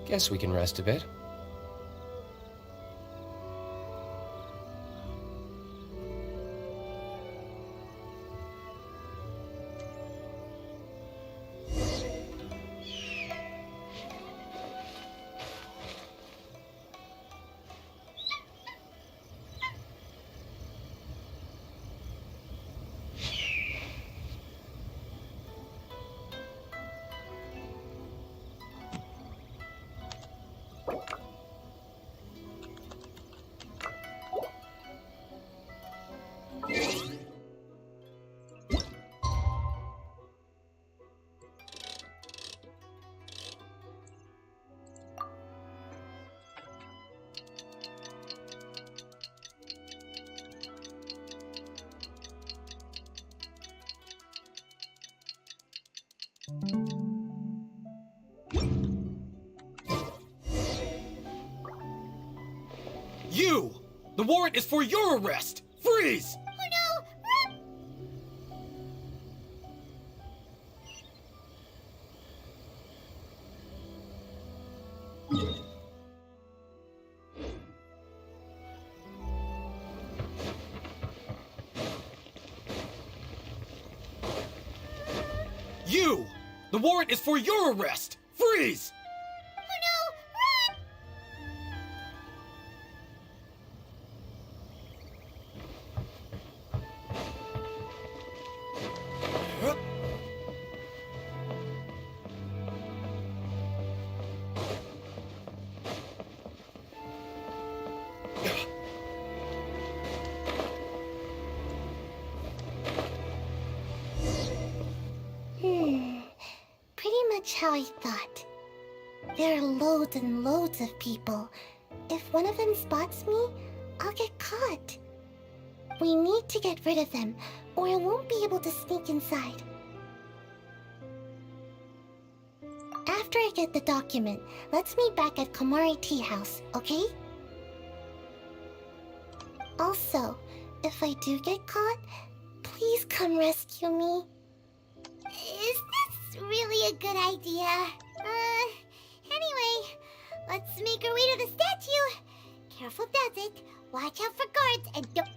Guess we can rest a bit. You! The warrant is for your arrest! Freeze! Oh no! You! The warrant is for your arrest! Freeze! Oh no! Huh? Pretty much how I thought. There are loads and loads of people. If one of them spots me, I'll get caught. We need to get rid of them, or I won't be able to sneak inside. After I get the document, let's meet back at Komari Tea House, okay? Also, if I do get caught, please come rescue me. Is this really a good idea? Anyway, let's make our way to the statue. Careful does it. Watch out for guards and don't...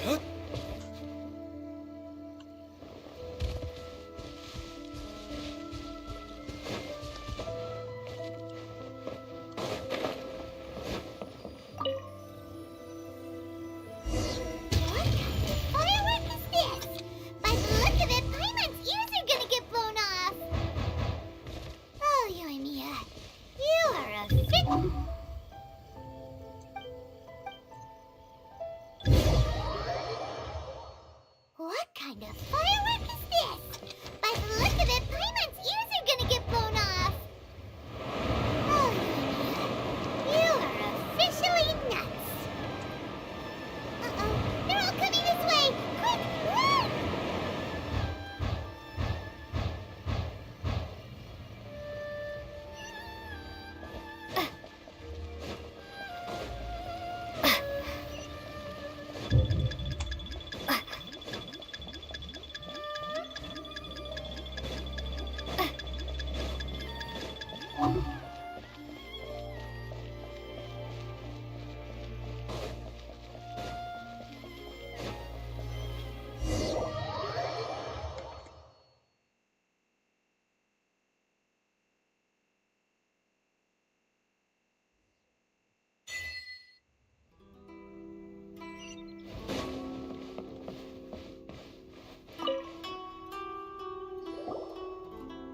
Huh? What kind of firework is this? By the look of it, Paimon's ears are gonna get blown off. Oh, Yoimiya, you are a fit... What kind of firework is this? By the look of it, Paimon's ears are gonna get blown off. Oh, Yoimiya, you are officially nuts. Uh-oh, they're all coming this way! Quick, run!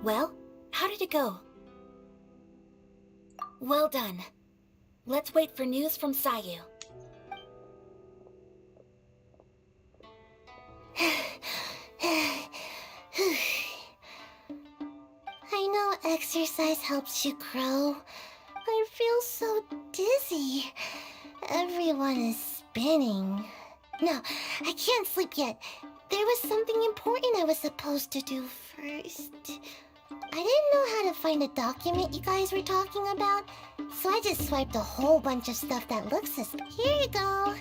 Well, how did it go? Well done. Let's wait for news from Sayu. I know exercise helps you grow. I feel so dizzy. Everyone is spinning. No, I can't sleep yet. There was something important I was supposed to do first. I didn't know how to find a document you guys were talking about, so I just swiped a whole bunch of stuff that looks suspicious. Here you go.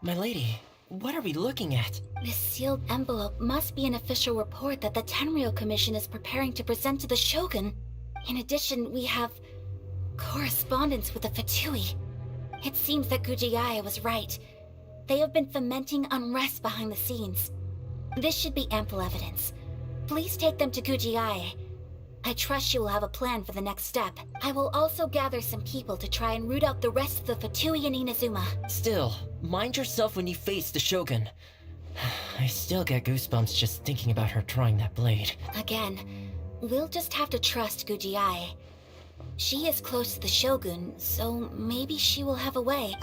My lady, what are we looking at? This sealed envelope must be an official report that the Tenryou Commission is preparing to present to the Shogun. In addition, we have correspondence with the Fatui. It seems that Gujiaya was right. They have been fomenting unrest behind the scenes. This should be ample evidence. Please take them to Gujiaya. I trust you will have a plan for the next step. I will also gather some people to try and root out the rest of the Fatui in Inazuma. Still, mind yourself when you face the Shogun. I still get goosebumps just thinking about her drawing that blade. Again, we'll just have to trust Gujiai. She is close to the Shogun, so maybe she will have a way.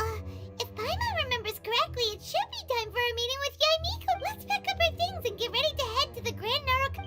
If Paimon remembers correctly, it should be time for a meeting with Yaimiko. Let's pack up our things and get ready to head to the Grand Narok.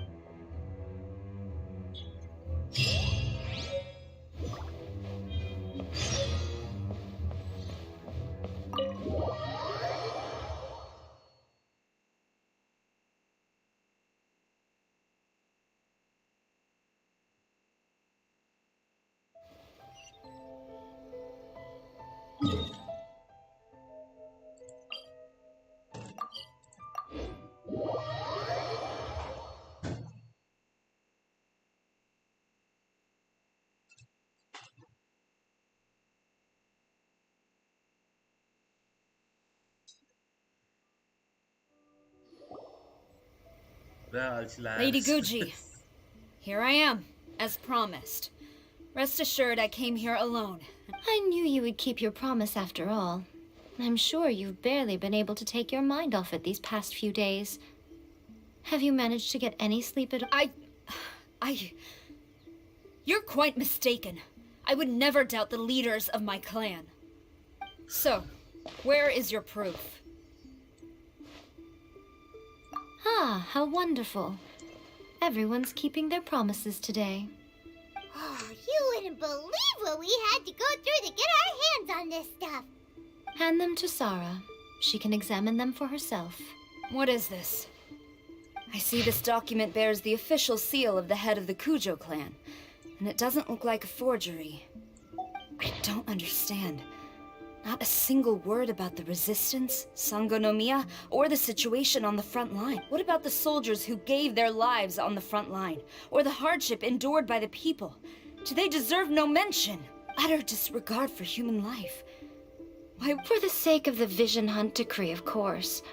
Lady Guji, here I am, as promised. Rest assured I came here alone. I knew you would keep your promise after all. I'm sure you've barely been able to take your mind off it these past few days. Have you managed to get any sleep at all? You're quite mistaken. I would never doubt the leaders of my clan. So, where is your proof? Ah, how wonderful. Everyone's keeping their promises today. Oh, you wouldn't believe what we had to go through to get our hands on this stuff. Hand them to Sarah. She can examine them for herself. What is this? I see this document bears the official seal of the head of the Kujo clan, and it doesn't look like a forgery. I don't understand. Not a single word about the resistance, Sangonomiya, or the situation on the front line. What about the soldiers who gave their lives on the front line, or the hardship endured by the people? Do they deserve no mention? Utter disregard for human life. Why, For the sake of the Vision Hunt decree, of course.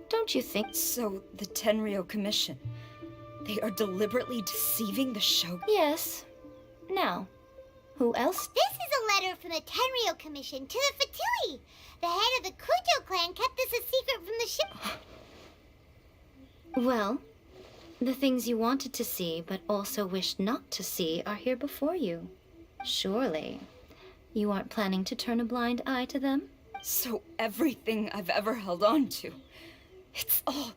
Don't you think? so the Tenryou Commission, they are deliberately deceiving the Shogun? Yes. Now, who else? This is a letter from the Tenryou Commission to the Fatui. The head of the Kujo clan kept this a secret from the ship. Well, the things you wanted to see but also wished not to see are here before you. Surely, you aren't planning to turn a blind eye to them? So everything I've ever held on to, it's all...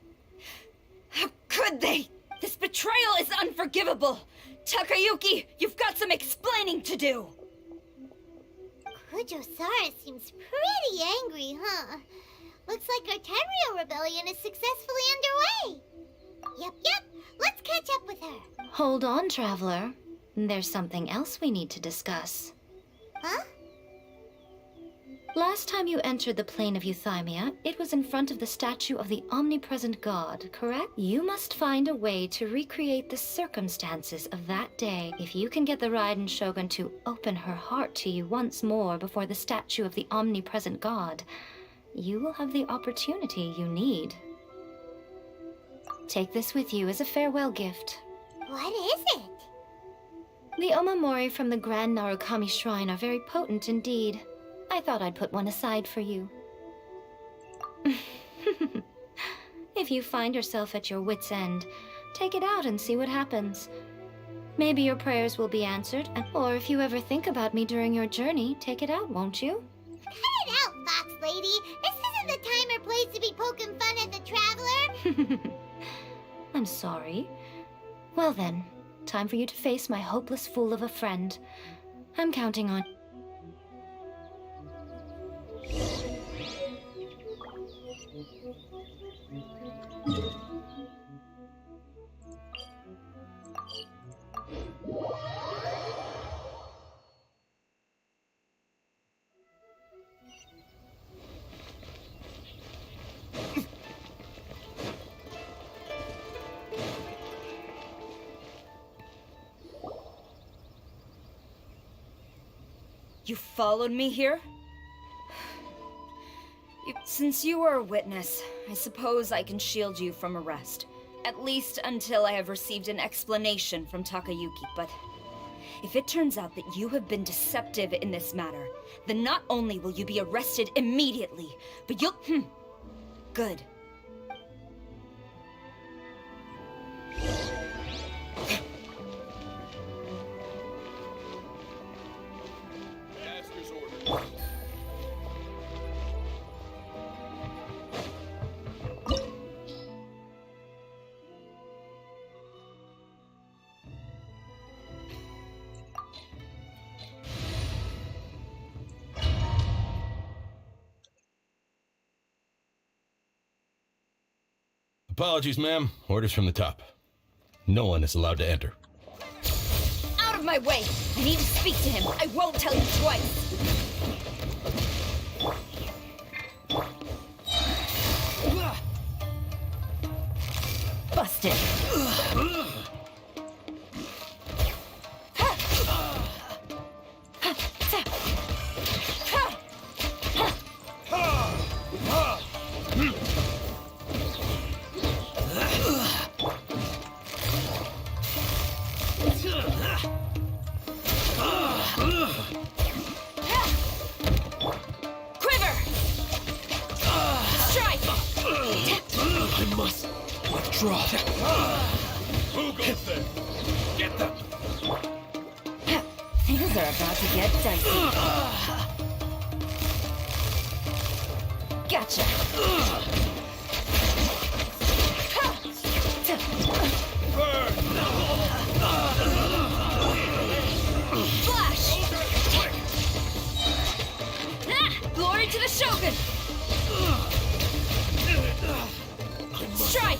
How could they? This betrayal is unforgivable! Takayuki, you've got some explaining to do! Kujo-Sara seems pretty angry, huh? Looks like our Tenryou rebellion is successfully underway. Yep. Let's catch up with her. Hold on, Traveler. There's something else we need to discuss. Huh? Last time you entered the plane of Euthymia, it was in front of the statue of the omnipresent god, correct? You must find a way to recreate the circumstances of that day. If you can get the Raiden Shogun to open her heart to you once more before the statue of the omnipresent god, you will have the opportunity you need. Take this with you as a farewell gift. What is it? The omamori from the Grand Narukami Shrine are very potent indeed. I thought I'd put one aside for you. If you find yourself at your wit's end, take it out and see what happens. Maybe your prayers will be answered, or if you ever think about me during your journey, take it out, won't you? Cut it out, Fox Lady. This isn't the time or place to be poking fun at the Traveler. I'm sorry. Well then, time for you to face my hopeless fool of a friend. I'm counting on... You followed me here? Since you are a witness, I suppose I can shield you from arrest. At least until I have received an explanation from Takayuki, but if it turns out that you have been deceptive in this matter, then not only will you be arrested immediately, but you'll... Good. Master's orders. Apologies, ma'am. Orders from the top. No one is allowed to enter. Out of my way! I need to speak to him. I won't tell you twice. Busted! Quiver! Strike! I must withdraw. Who goes there? Get them! Things are about to get dicey. Gotcha! Burn! Flash! Glory to the Shogun! Strike!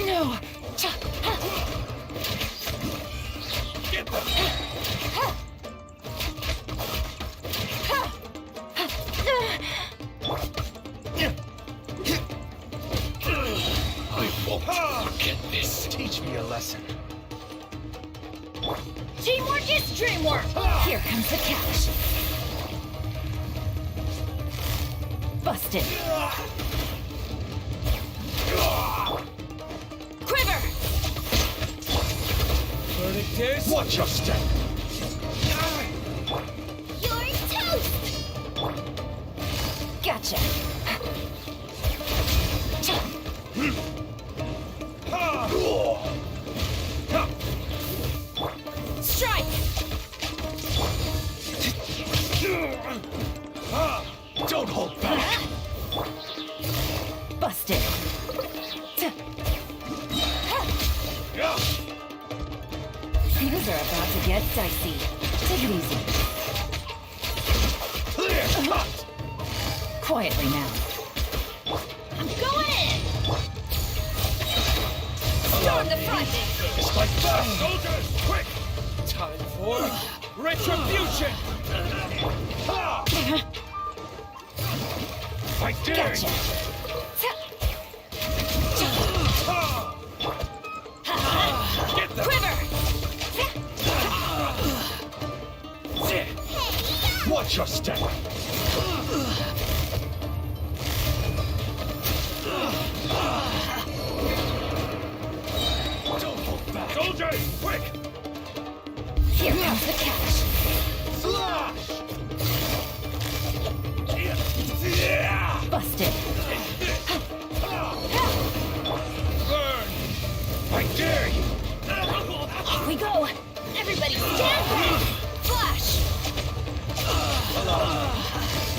No! Get them! I won't forget this. Teach me a lesson. Teamwork is dreamwork! Here comes the cash. Busted. Quiver! Verdict is... Watch your step! You're toast! Gotcha. Strike! Don't hold back! Busted. Things are about to get dicey. Take it easy. Clear cut! Quietly now. I'm going in! Storm the front! It's like that! Soldiers, quick! Time for retribution! I dare Gotcha. you! Get them! Quiver! Watch your step! Don't hold back! Soldiers, quick! Here comes the cash. Slash! Busted. Burn! I dare you! Off we go! Everybody stand back! Flash!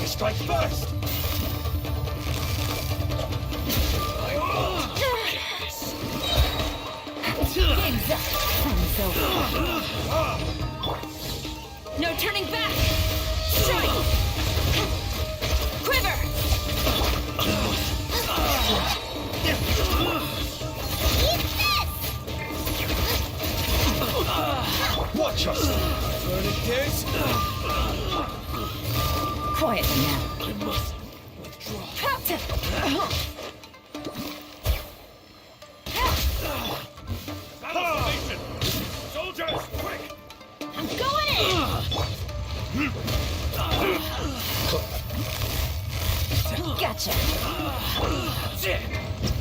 You strike first! Game's up. Time's over. No turning back! Strike! Quiver! Watch yourself! Verdict is... Quietly now. I must withdraw. Gotcha.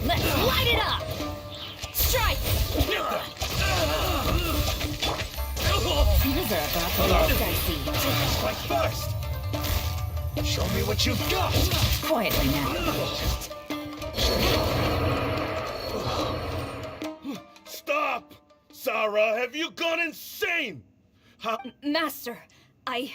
Let's light it up! Strike! Things are about to get dicey. Strike first! Show me what you've got! Quietly now. Stop! Sarah, have you gone insane? How? Master, Go on,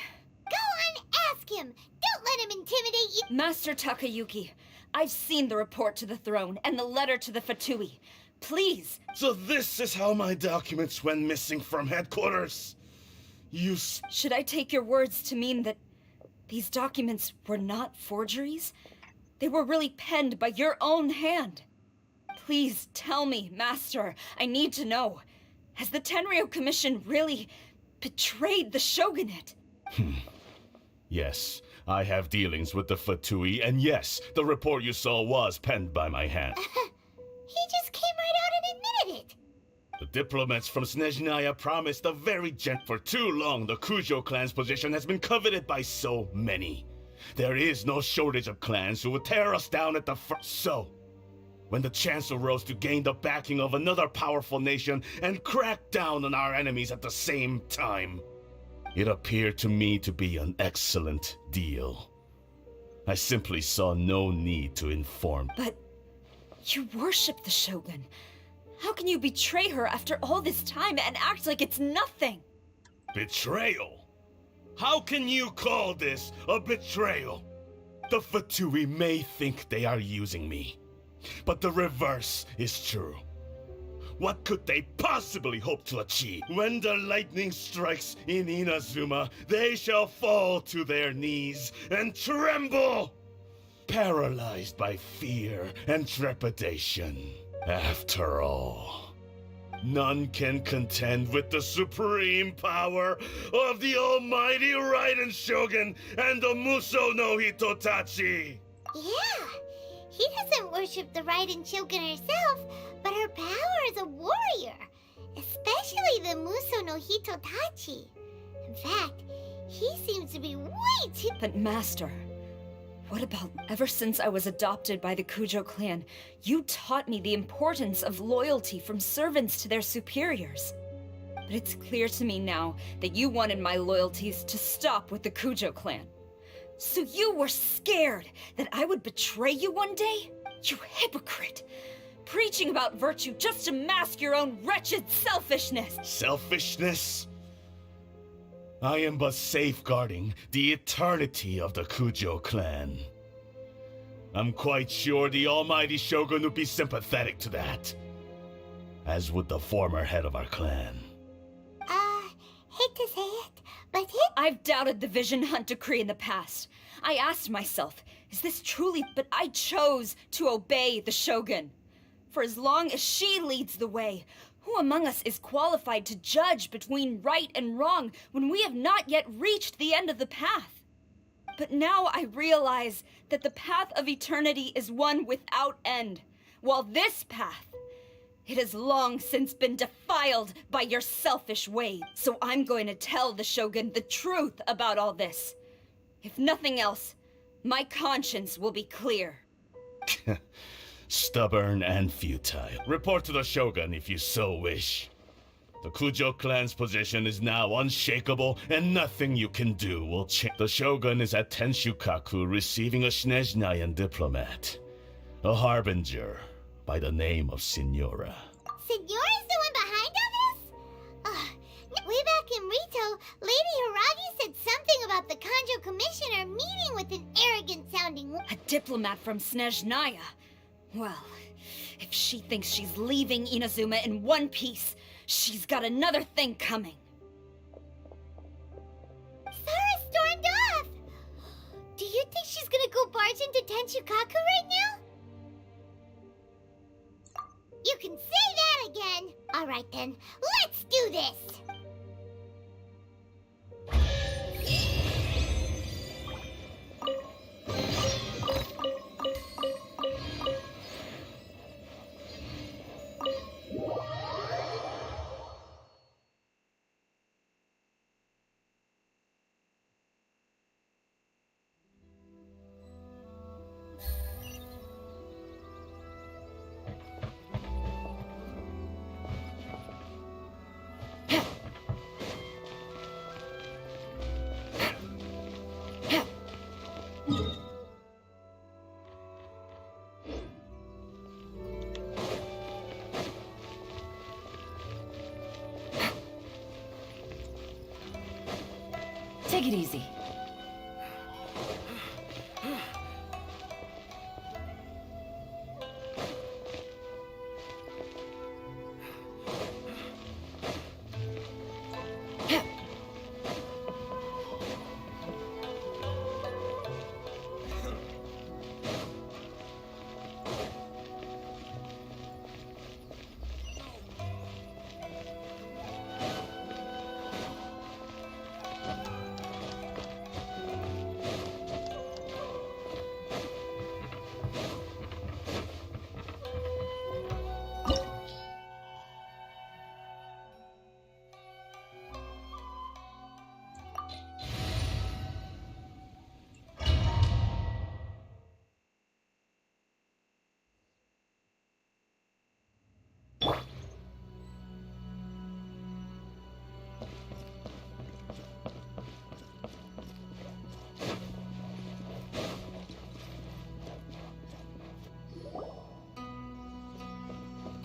ask him! Don't let him intimidate you! Master Takayuki, I've seen the report to the throne and the letter to the Fatui. Please! So this is how my documents went missing from headquarters? Should I take your words to mean that these documents were not forgeries? They were really penned by your own hand. Please tell me, Master. I need to know. Has the Tenryo Commission really betrayed the Shogunate? Yes, I have dealings with the Fatui, and yes, the report you saw was penned by my hand. He just came right out and admitted it! The diplomats from Snezhnaya promised a very For too long, the Kujo clan's position has been coveted by so many. There is no shortage of clans who would tear us down at the So, when the chance arose to gain the backing of another powerful nation and crack down on our enemies at the same time, it appeared to me to be an excellent deal. I simply saw no need to inform. But you worship the Shogun. How can you betray her after all this time and act like it's nothing? Betrayal? How can you call this a betrayal? The Fatui may think they are using me, but the reverse is true. What could they possibly hope to achieve? When the lightning strikes in Inazuma, they shall fall to their knees and tremble, paralyzed by fear and trepidation. After all, none can contend with the supreme power of the almighty Raiden Shogun and the Muso no Hitotachi! Yeah, he doesn't worship the Raiden Shogun herself, but her power as a warrior, especially the Muso no Hitotachi. In fact, he seems to be way too— But Master, what about ever since I was adopted by the Kujo clan, you taught me the importance of loyalty from servants to their superiors. But it's clear to me now that you wanted my loyalties to stop with the Kujo clan. So you were scared that I would betray you one day? You hypocrite! Preaching about virtue just to mask your own wretched selfishness! Selfishness? I am but safeguarding the eternity of the Kujo clan. I'm quite sure the almighty Shogun would be sympathetic to that, as would the former head of our clan. Hate to say it, but I've doubted the Vision Hunt decree in the past. I asked myself, is this truly— But I chose to obey the Shogun. For as long as she leads the way, who among us is qualified to judge between right and wrong when we have not yet reached the end of the path? But now I realize that the path of eternity is one without end, while this path, it has long since been defiled by your selfish ways. So I'm going to tell the Shogun the truth about all this. If nothing else, my conscience will be clear. Stubborn and futile. Report to the Shogun if you so wish. The Kujo clan's position is now unshakable, and nothing you can do will change. The Shogun is at Tenshukaku receiving a Snezhnayan diplomat, a harbinger by the name of Signora. Signora's the one behind all this? Way back in Rito, Lady Hiragi said something about the Kanjo Commissioner meeting with an arrogant-sounding— A diplomat from Snezhnaya. Well, if she thinks she's leaving Inazuma in one piece, she's got another thing coming. Sarah stormed off! Do you think she's gonna go barge into Tenshukaku right now? You can say that again! Alright then, let's do this! Take it easy.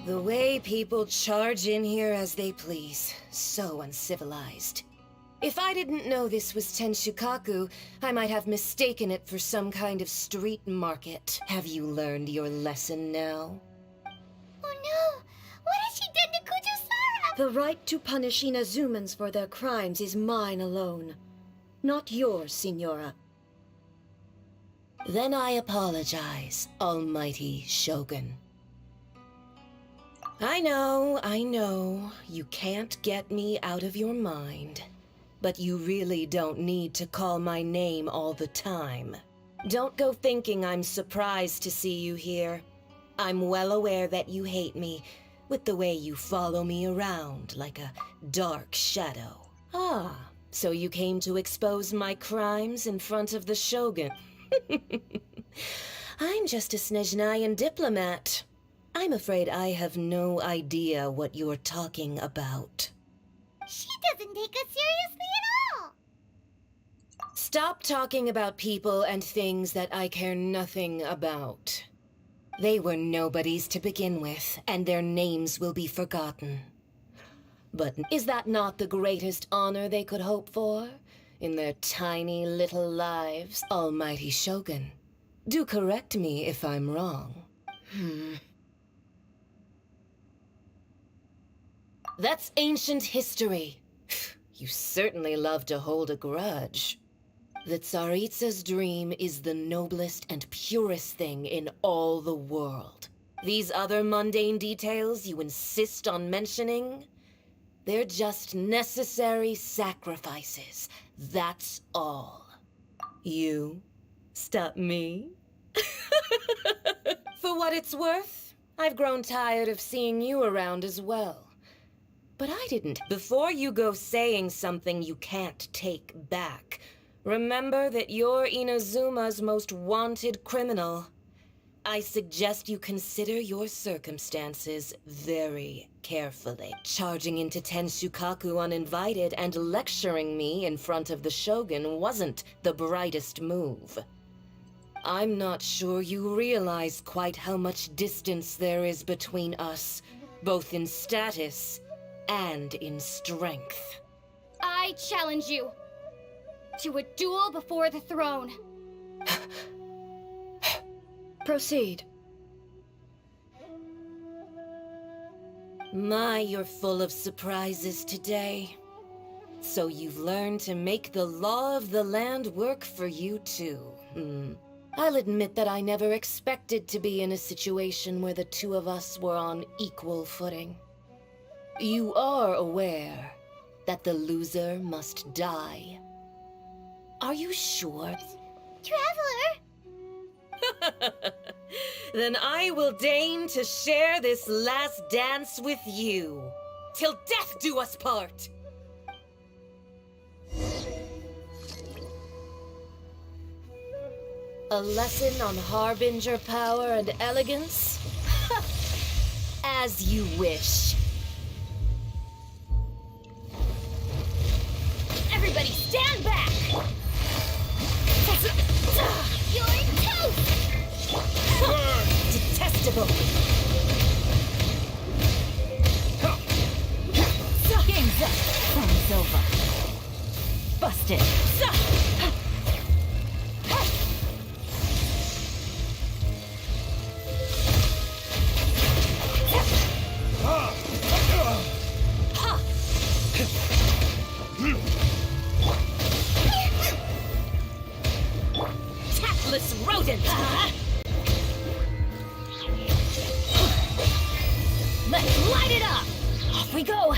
The way people charge in here as they please. So uncivilized. If I didn't know this was Tenshukaku, I might have mistaken it for some kind of street market. Have you learned your lesson now? Oh no! What has she done to Kujo-Sara? The right to punish Inazumans for their crimes is mine alone. Not yours, Signora. Then I apologize, Almighty Shogun. I know, you can't get me out of your mind. But you really don't need to call my name all the time. Don't go thinking I'm surprised to see you here. I'm well aware that you hate me, with the way you follow me around like a dark shadow. Ah, so you came to expose my crimes in front of the Shogun. I'm just a Snezhnayan diplomat. I'm afraid I have no idea what you're talking about. She doesn't take us seriously at all! Stop talking about people and things that I care nothing about. They were nobodies to begin with, and their names will be forgotten. But is that not the greatest honor they could hope for? In their tiny little lives, Almighty Shogun. Do correct me if I'm wrong. That's ancient history. You certainly love to hold a grudge. The Tsaritsa's dream is the noblest and purest thing in all the world. These other mundane details you insist on mentioning, they're just necessary sacrifices. That's all. You stop me? For what it's worth, I've grown tired of seeing you around as well. But I didn't. Before you go saying something you can't take back, remember that you're Inazuma's most wanted criminal. I suggest you consider your circumstances very carefully. Charging into Tenshukaku uninvited and lecturing me in front of the Shogun wasn't the brightest move. I'm not sure you realize quite how much distance there is between us, both in status and in strength. I challenge you to a duel before the throne. Proceed. My, you're full of surprises today. So you've learned to make the law of the land work for you too. I'll admit that I never expected to be in a situation where the two of us were on equal footing. You are aware that the loser must die. Are you sure? Traveler! Then I will deign to share this last dance with you. Till death do us part! A lesson on Harbinger power and elegance? As you wish. Everybody stand back! You're toast! Detestable! Game's up. Time's over. Busted. Tactless rodent! Let's light it up! Off we go!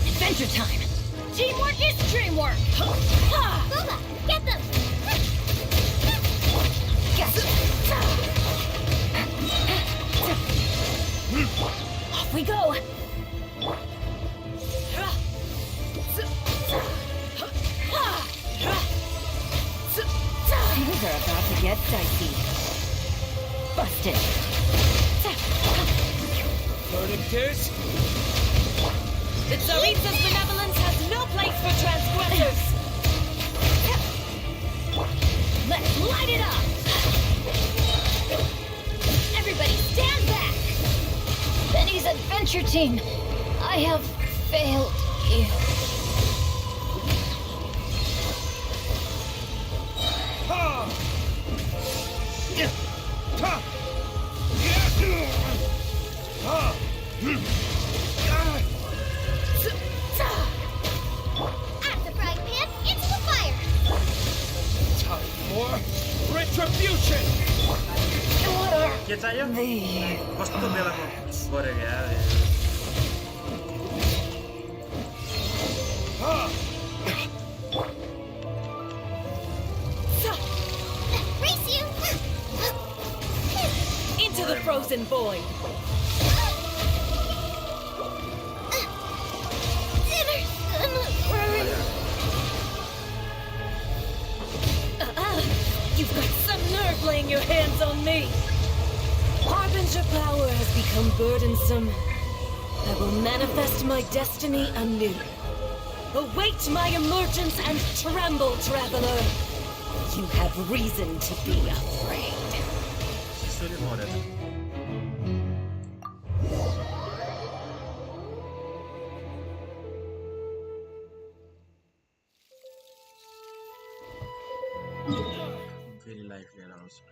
Adventure time! Teamwork is dreamwork! Boba, get them! Off we go! Things are about to get dicey. Busted. Verdict The Tsaritsa's benevolence has no place for transgressors! Let's light it up! Everybody stand back! Benny's adventure team, I have failed you. At the frying pan, into the fire! Time for retribution! Kita aja. Kostum bela goreng ya. Race you! Into the frozen void! Dinner's gonna burn! You've got some nerve laying your hands on me! Harbinger power has become burdensome. I will manifest my destiny anew. Await my emergence and tremble, traveler! You have reason to be afraid. Sulit mau datang. Pilih live ya langsung.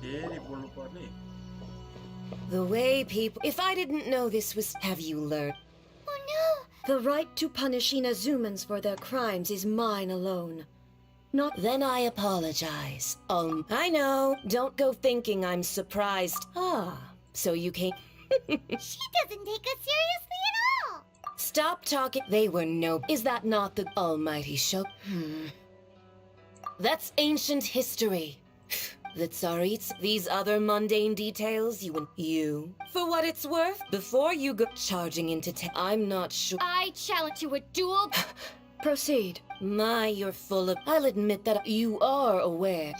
Dia di lupa nih. The way people... If I didn't know this was... Have you learned? Oh no! The right to punish Inazumans for their crimes is mine alone. Not... Then I apologize. I know. Don't go thinking I'm surprised. Ah, so you came... She doesn't take us seriously at all! Stop talking. They were no... Is that not the almighty show? That's ancient history. The Tsarits, these other mundane details, you. For what it's worth, before you go charging into I'm not sure. I challenge you a duel. Proceed. My, you're full of... I'll admit that you are aware.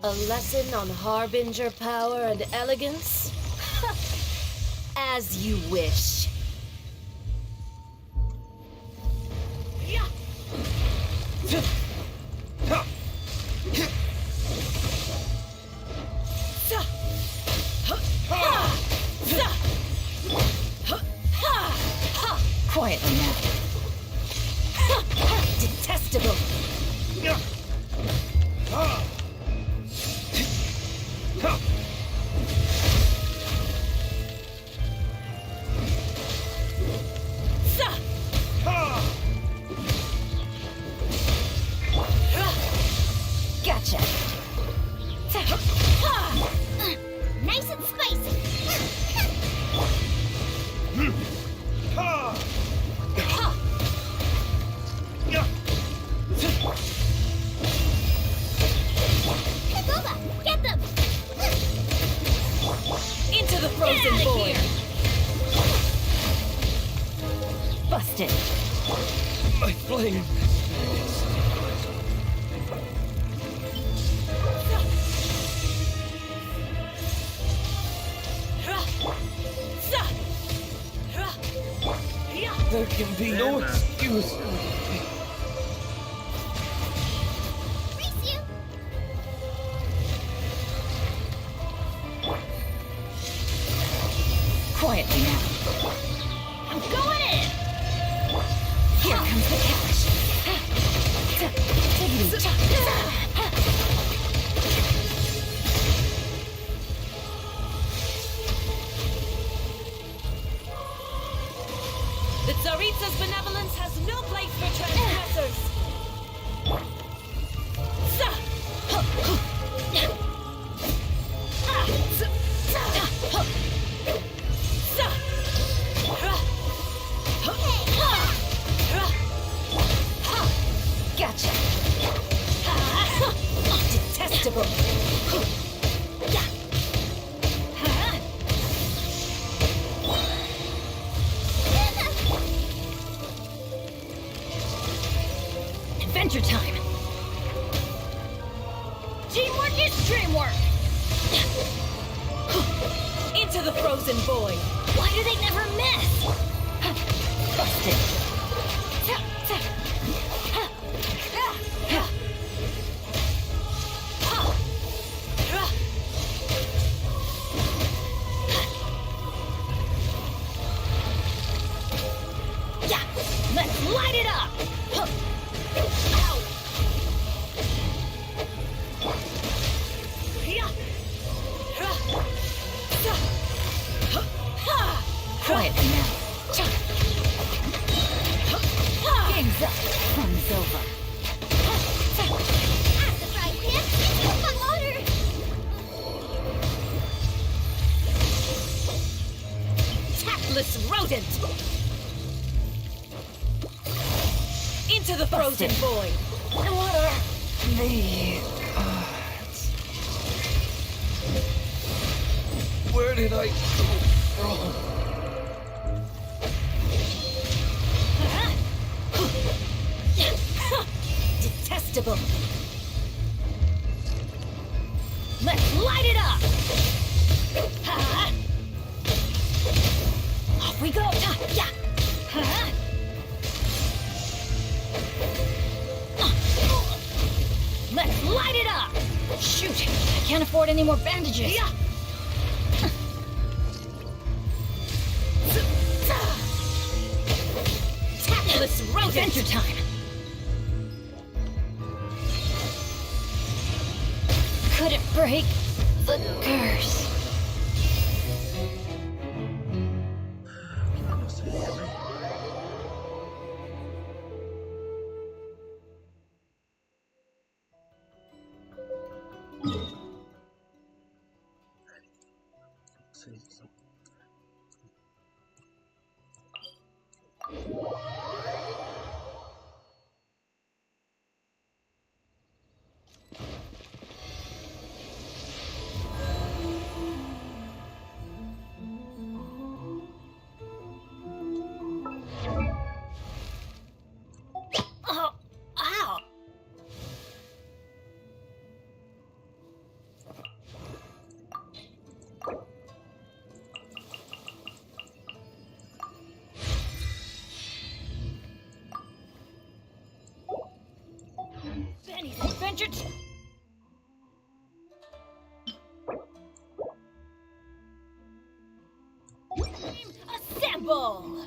A lesson on harbinger power and elegance? As you wish. Quietly now. Detestable. Gotcha. Nice and spicy! Kaboba! Get them! Into the frozen void. Busted. My flame. There can be no excuse. Race you! Quietly now. I'm going in! Here comes the cash. The Tsaritsa's benevolence has no place for transgressors. Gotcha. Detestable. Adventure time. Teamwork is dreamwork! Into the frozen void. Why do they never miss? Busted. Yeah! Let's light it up! Quietly now. Game's up. Fun's over. Ask the frying pan, it's hot water! Tactless rodent. Into the frozen void. What are the Where did I go wrong? Detestable. Let's light it up. Off we go. Yeah. Let's light it up. Shoot! I can't afford any more bandages. Yeah. Tactless rodent. Adventure time. couldn't break the curse. Gimana sih ini? Oh, ow! Benny's adventure. Assemble!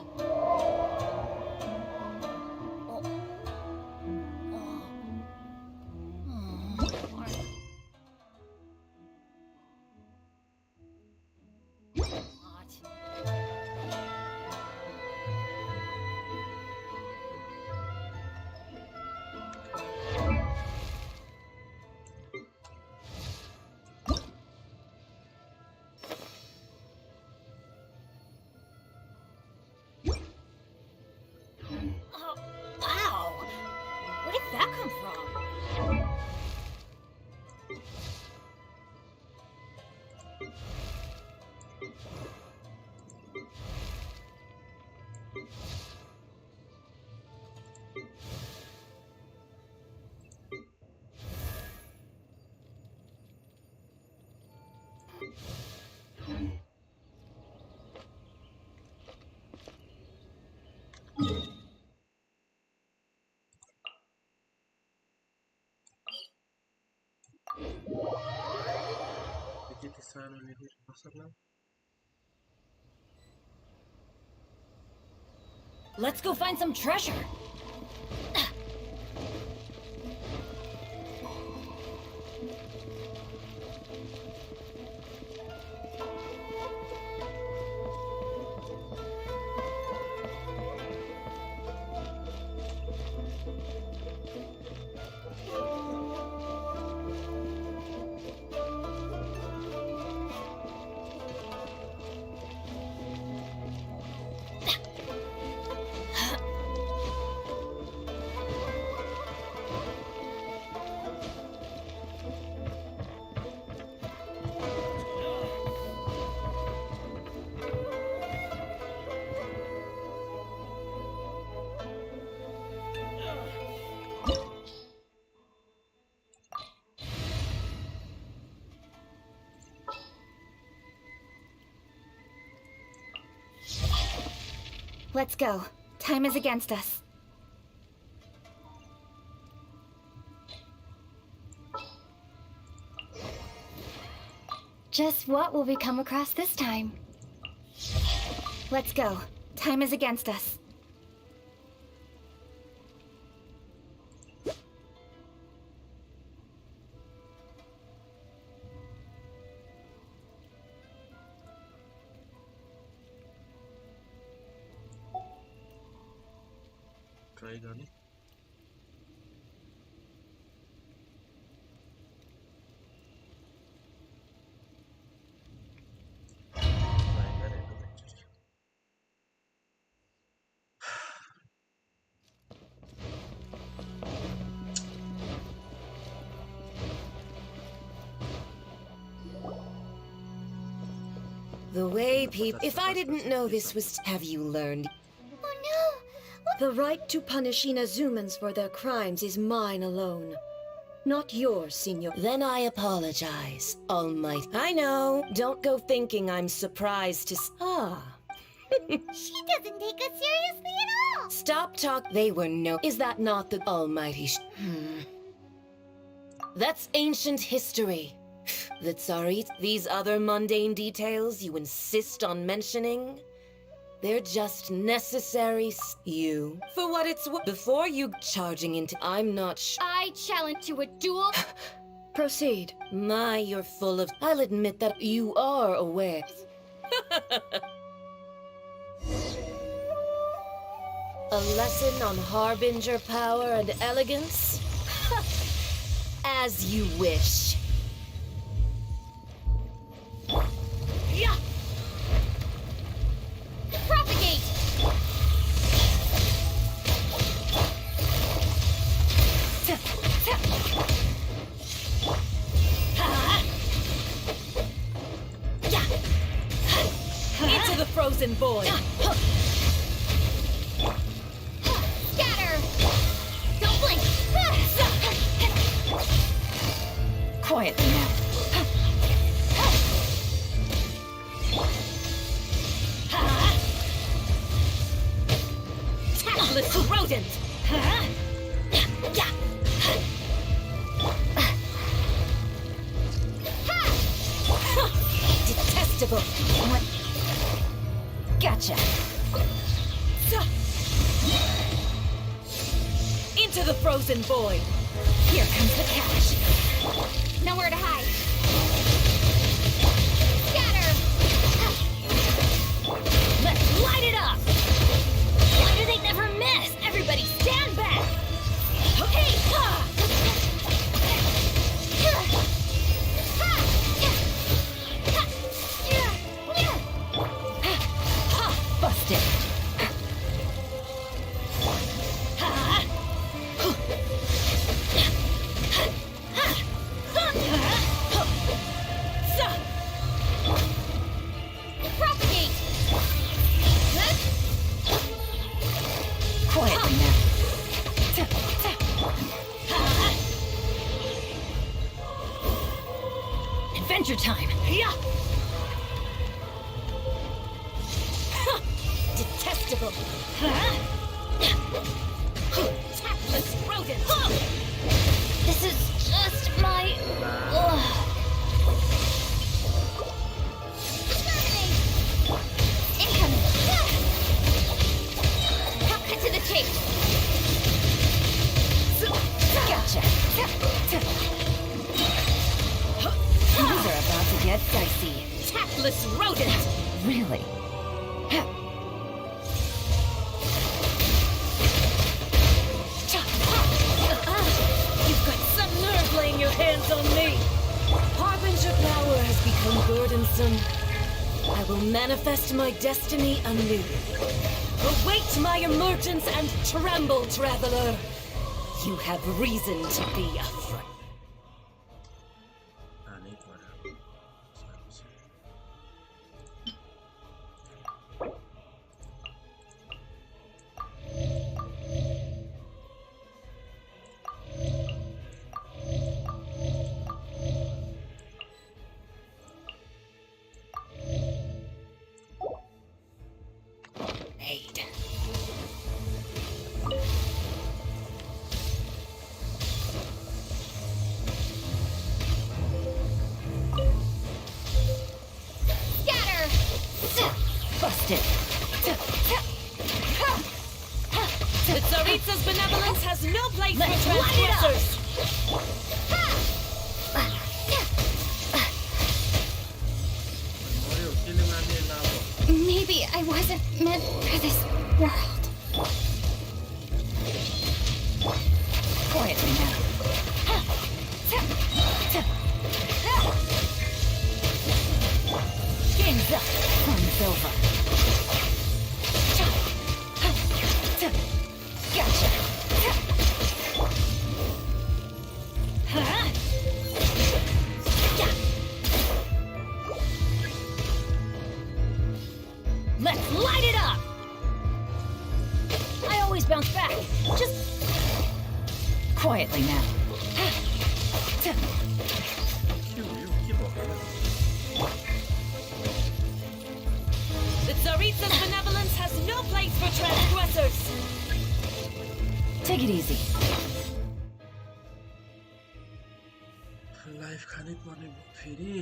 Oh, wow! Where did that come from? Dikit di sana nih, pasar lah. Let's go find some treasure. Let's go. Time is against us. Just what will we come across this time? Let's go. Time is against us. Try nih. The way people. If I didn't know this was. Have you learned? Oh no! The right to punish Inazumans for their crimes is mine alone. Not yours, Senor. Then I apologize, Almighty. I know. Don't go thinking I'm surprised to. She doesn't take us seriously at all! Stop talk. They were no. Is that not the Almighty? That's ancient history. The Tsarit, these other mundane details you insist on mentioning, they're just necessary. You, for what it's worth, before you charging into, I'm not I challenge to a duel. Proceed. My, you're full of... I'll admit that you are aware. A lesson on harbinger power and elegance? As you wish. Yeah. Propagate! Into the frozen void. Scatter! Don't blink! Quietly now. Tactless rodent! Detestable! What? Gotcha! Into the frozen void! Here comes the cash! Nowhere to hide. Scatter! Let's light it up! Why do they never miss? Everybody stand back! Hey! Busted! Propagate! Quietly now. Adventure time! Yeah! Detestable! Tactless rodent! This is just my... Exterminate! Incoming! Cut to the chase! Gotcha! These are about to get dicey. Tactless rodent! Really? You've got some nerve laying your hands on me! Harbinger power has become burdensome. I will manifest my destiny anew. Await my emergence and tremble, traveler! You have reason to be afraid. นี่ก่อนนะใช่ Aid. Scatter! Busted. The Tsaritsa's benevolence has no place for transgressors. Maybe I wasn't meant for this world. Quietly now. Game's up. Fun's over. Gotcha. Let's light it up! I always bounce back. Just quietly now. คิวที่บอกนะ The Tsaritsa's benevolence has no place for transgressors. Take it easy. ไลฟ์คานิดวันนี้ฟีนี่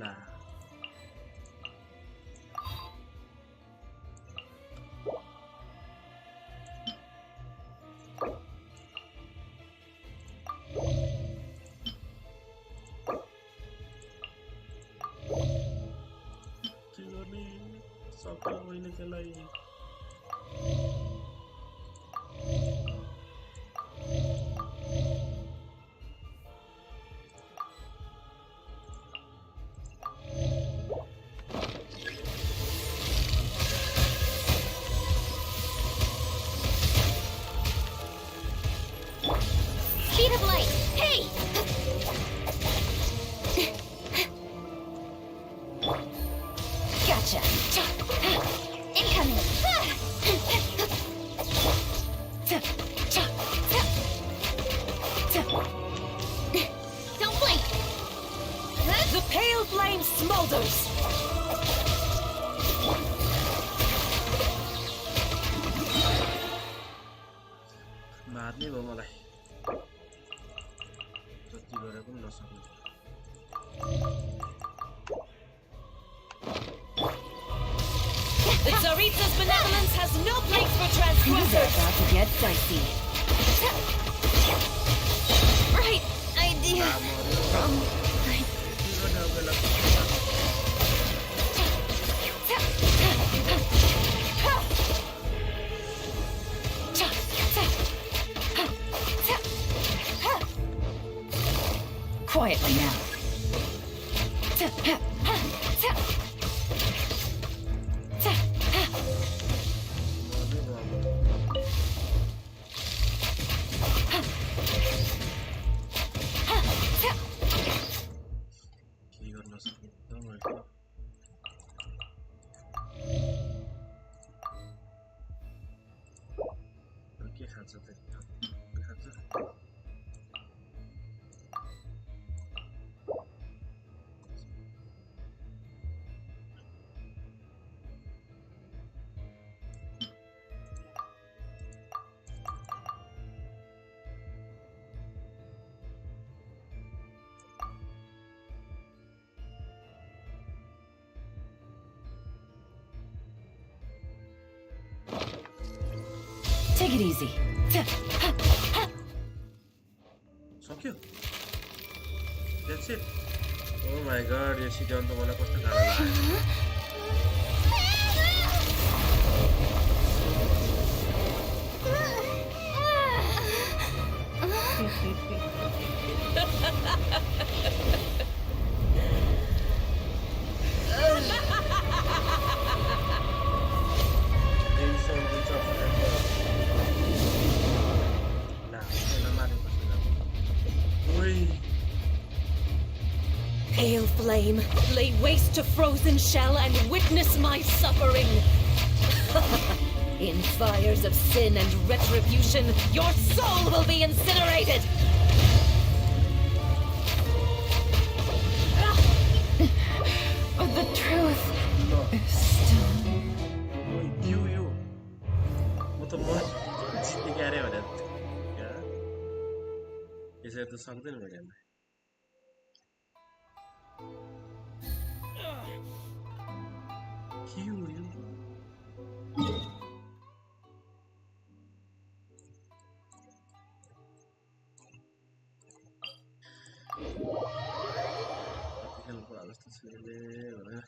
là सक्यो मैले त्यसलाई Speed of light! Hey! Gotcha! Incoming! Don't blink! The pale flame smolders! मार्ने भयो मलाई जति गरे पनि नसक्ने The Tsaritsa's benevolence has no place for transgressors! About to get dicey. Right idea. Quietly now. के गर्न सक्ने त मैले के खान्छ त खान्छ Take it easy. सक्यो That's it. Oh my god, यो सिटाउन त मलाई कस्तो गाह्रो लाग्यो Pale flame, lay waste to frozen shell and witness my suffering! In fires of sin and retribution, your soul will be incinerated! But the truth is still... यो म त जित्ने क्यारे भने यसरी त सक्दैन मैले के हो यो खेल्नु पर्ला जस्तो छ यसले भनेर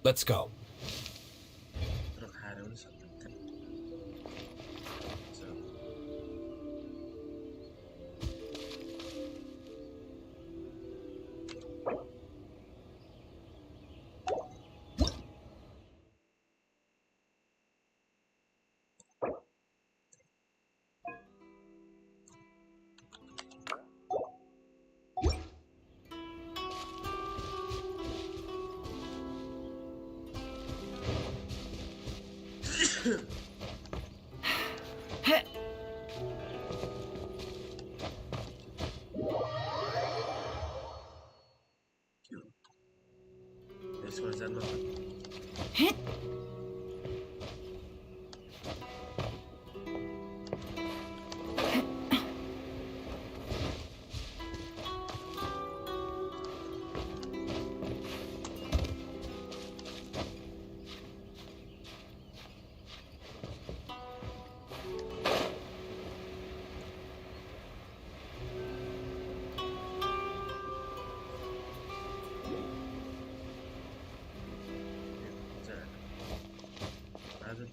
Let's go.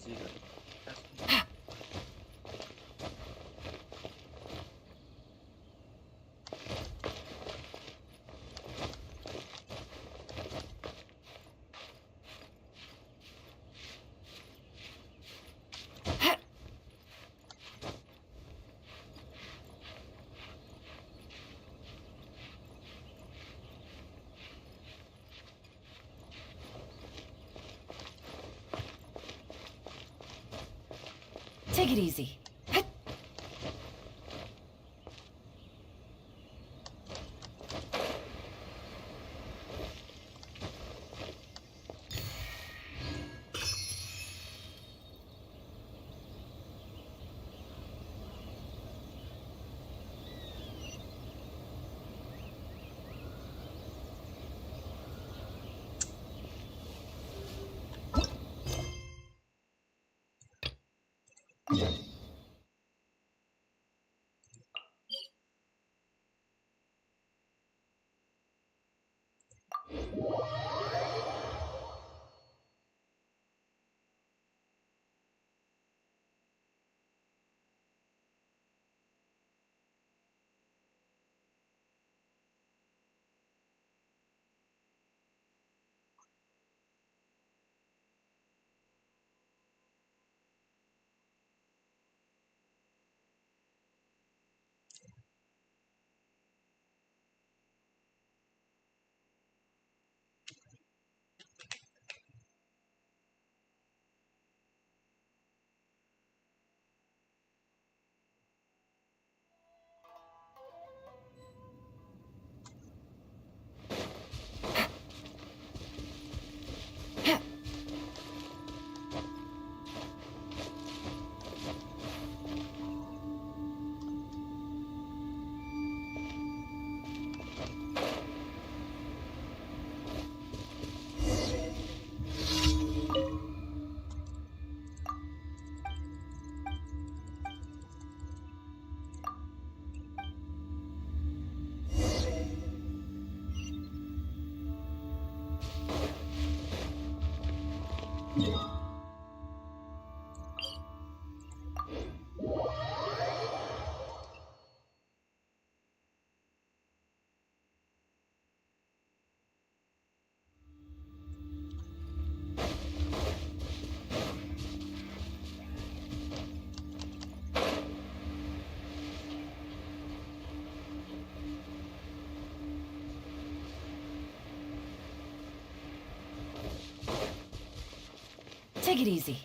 Ziga. Take it easy. Take it easy.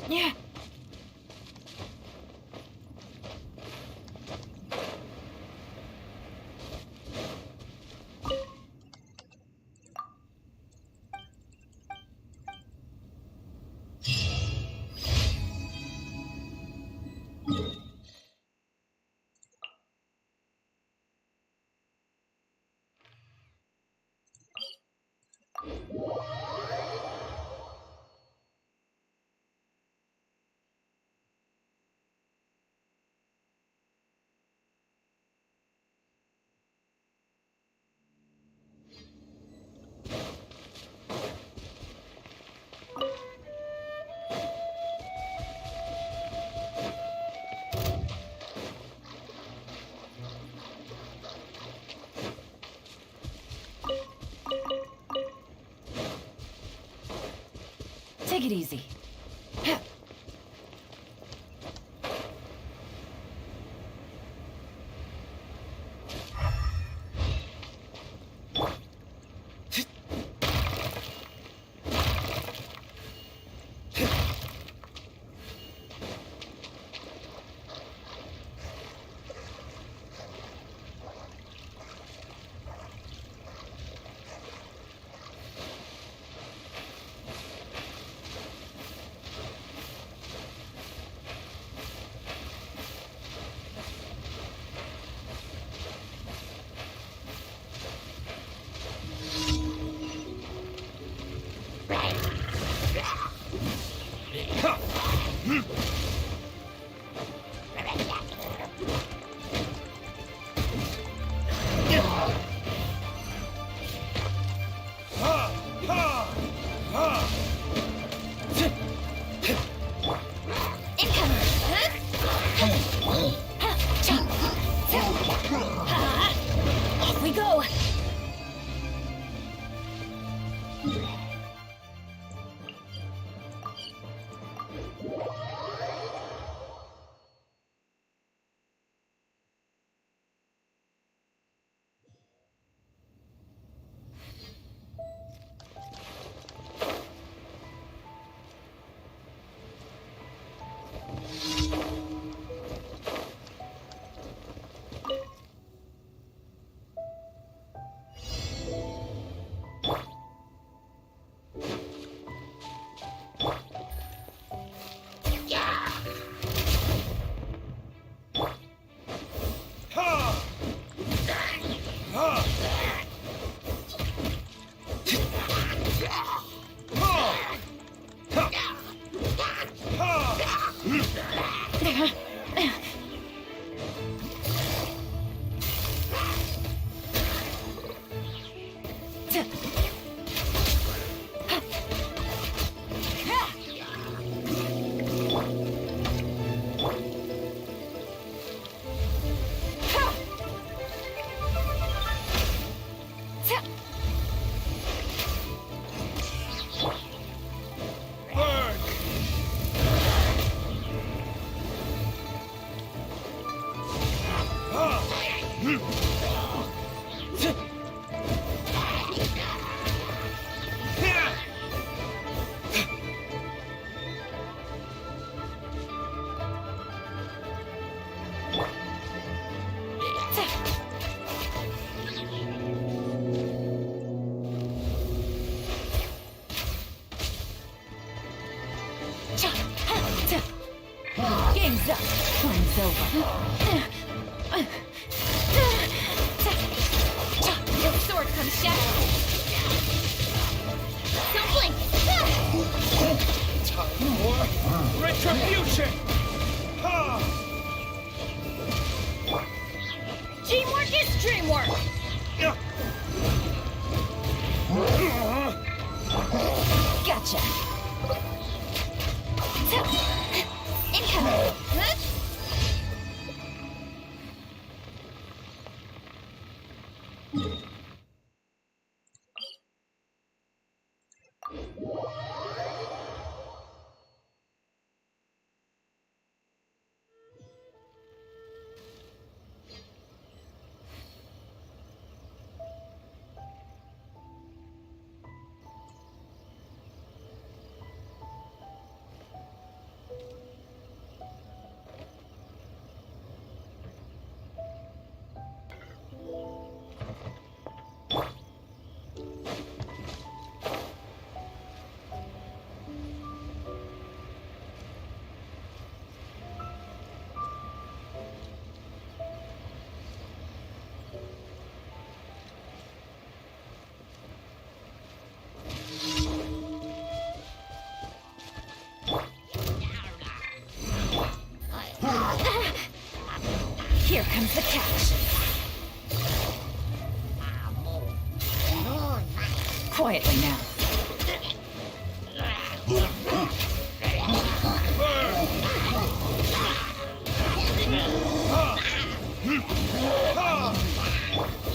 Yeah. Take it easy. Game's up. Time's over. Your sword comes shattered. Don't blink. Time for retribution! Teamwork is dreamwork. Gotcha. Incoming. Here comes the catch. Quietly now.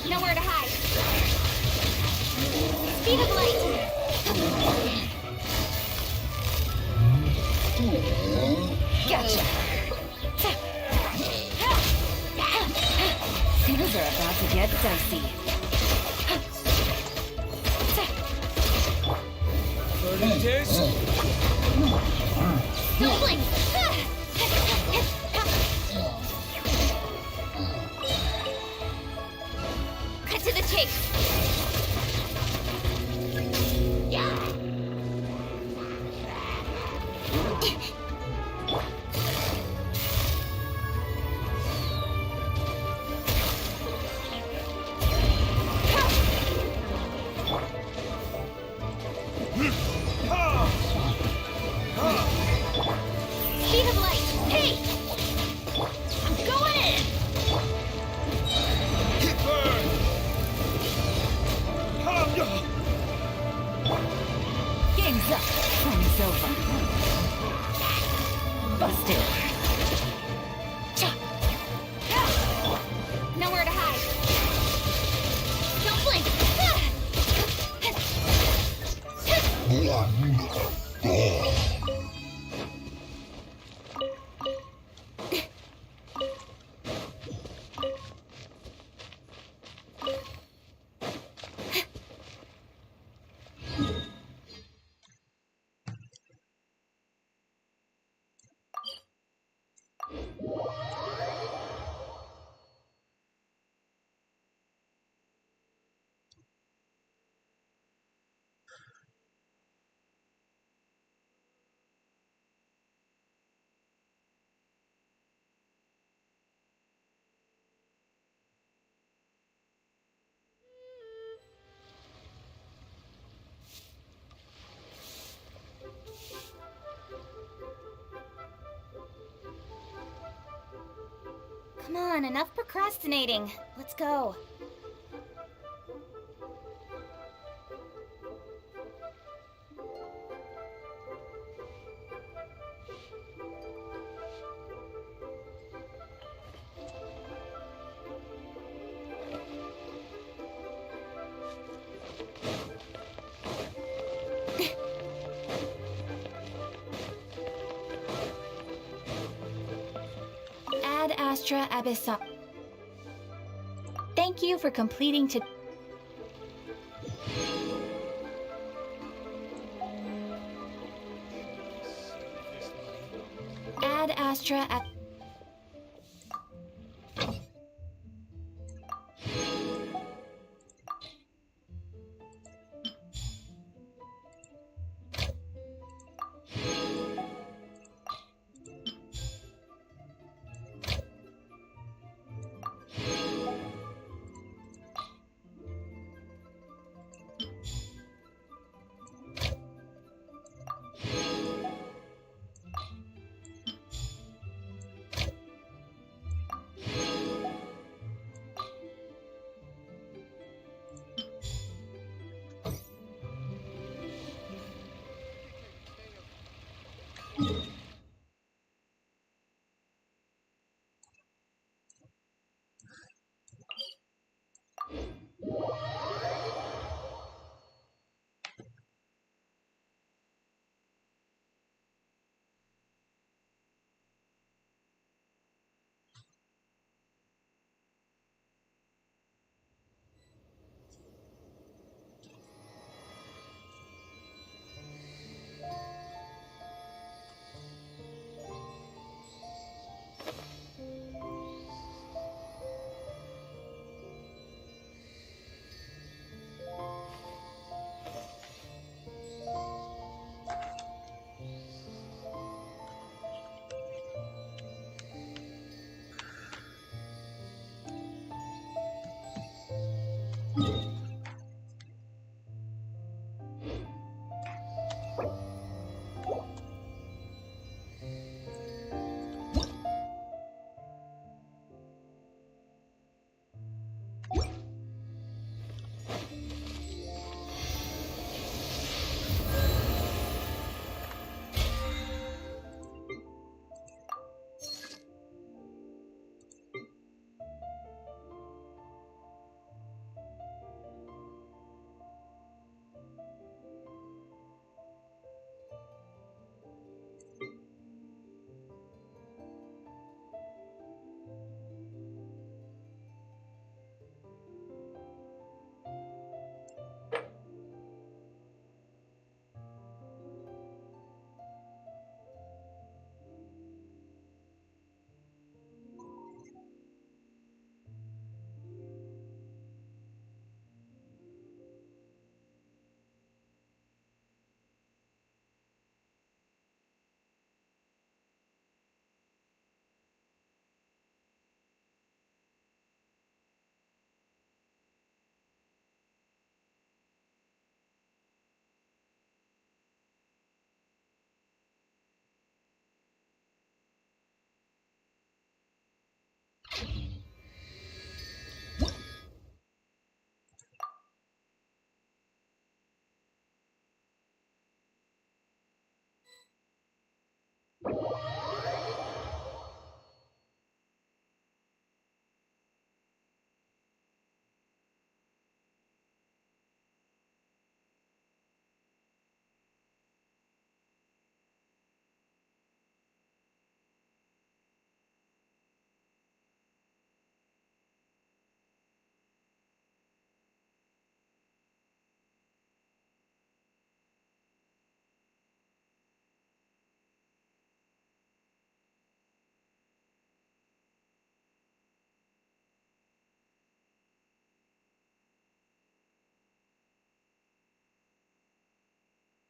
Nowhere to hide. Speed of light. Gotcha. Things are about to get dicey. Burning taste? Don't blink. Cut to the chase. Speed of light. Hey! I'm going in! Game's up. Time's over. Busted. Nowhere to hide. Don't blink. on, enough procrastinating. Let's go. Ad Astra Abyssal. Thank you for completing to. Ad Astra Ab.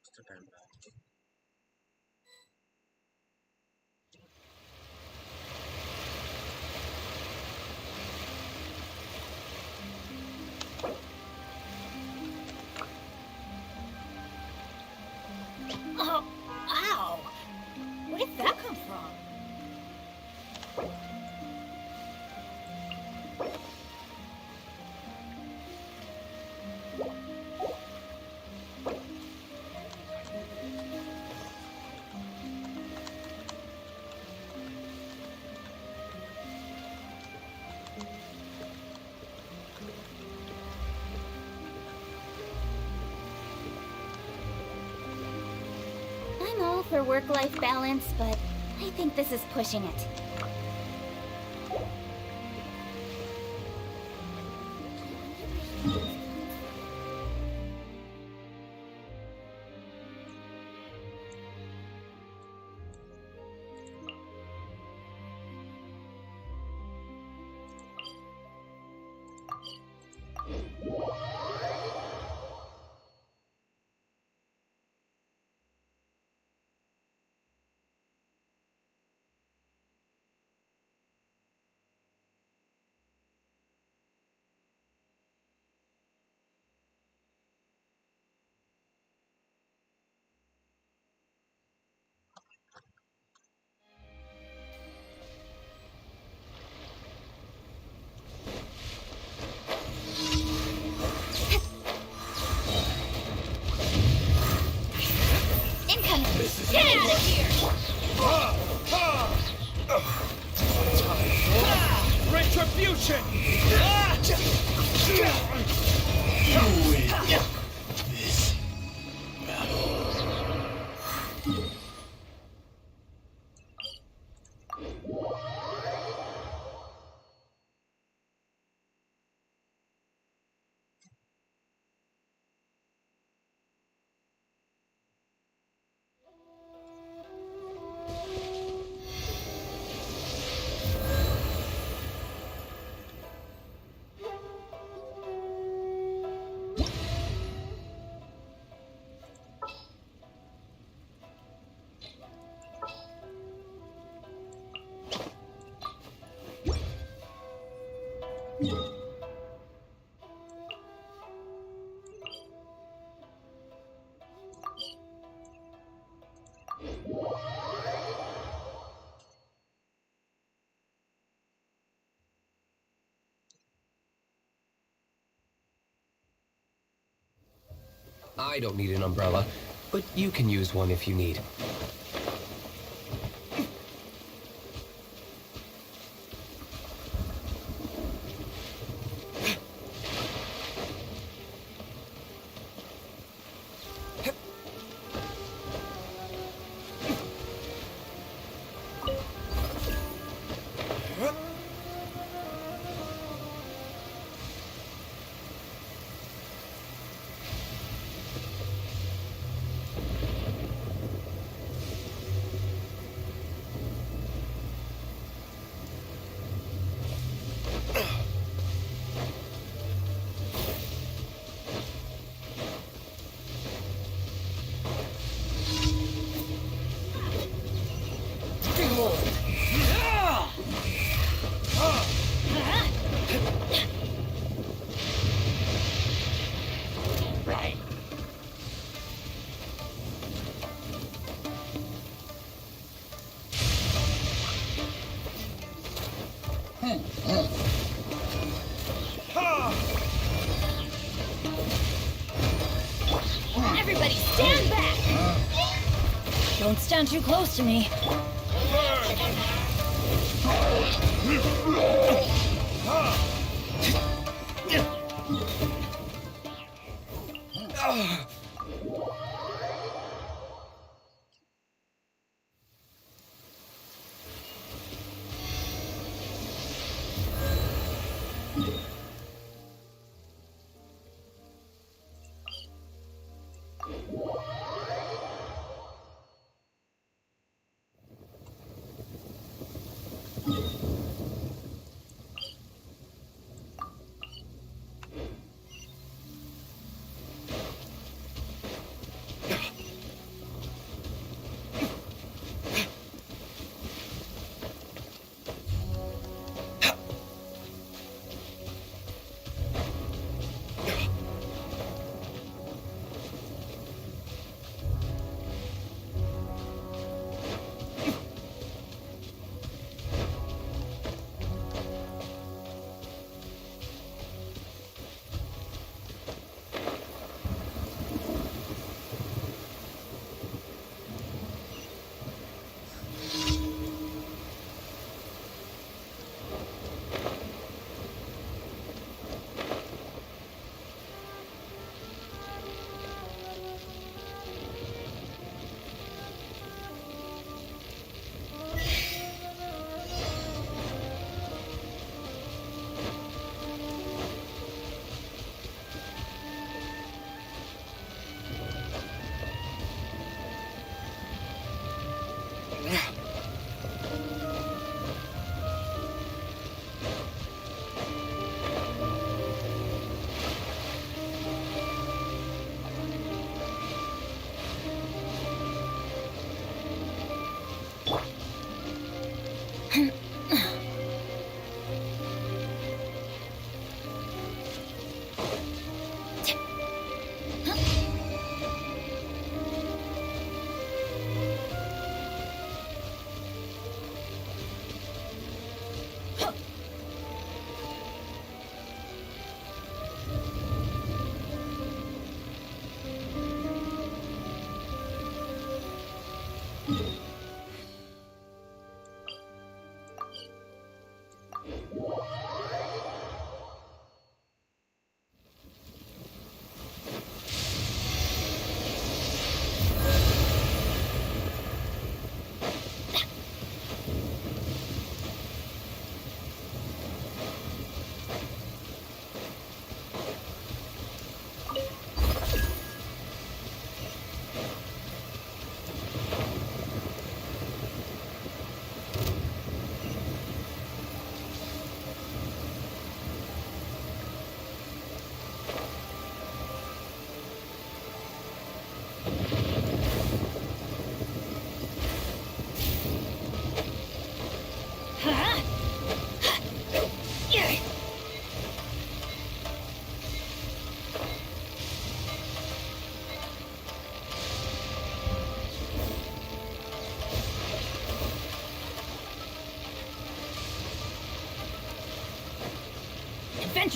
What's the time now? Oh, ow! Where did that come from? for work-life balance, but I think this is pushing it. Get out of here! Retribution! You win this battle. I don't need an umbrella, but you can use one if you need. Everybody stand back! Don't stand too close to me.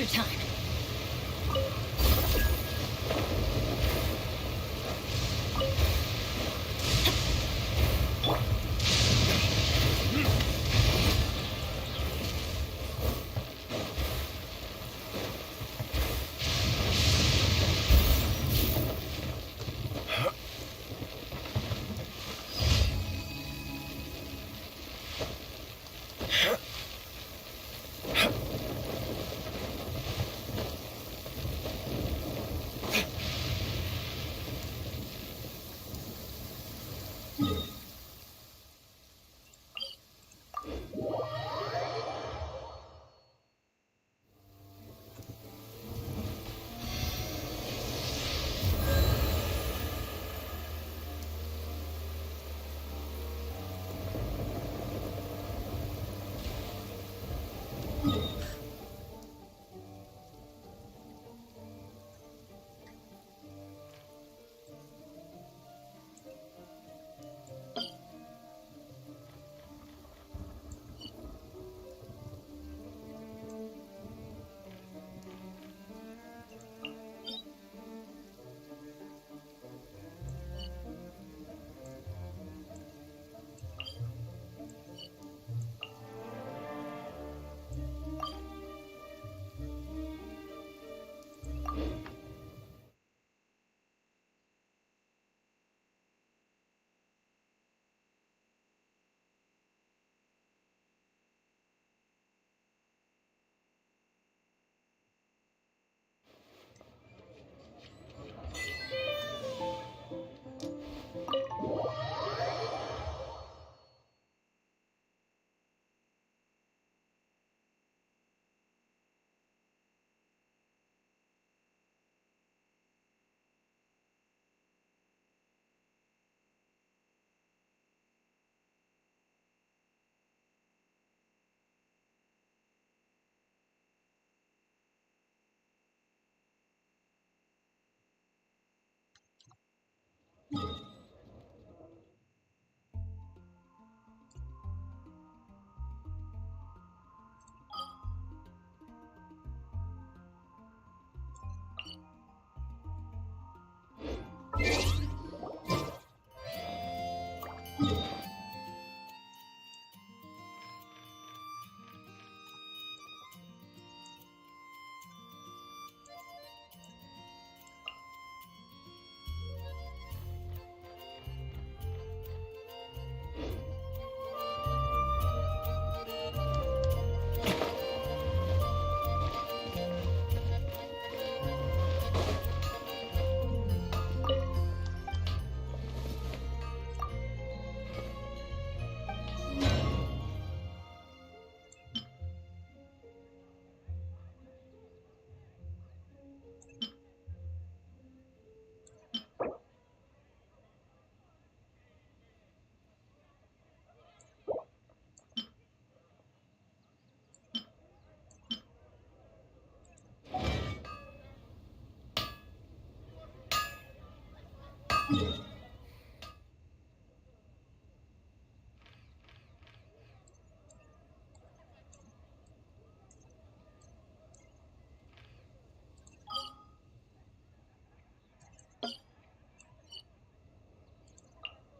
soldier time.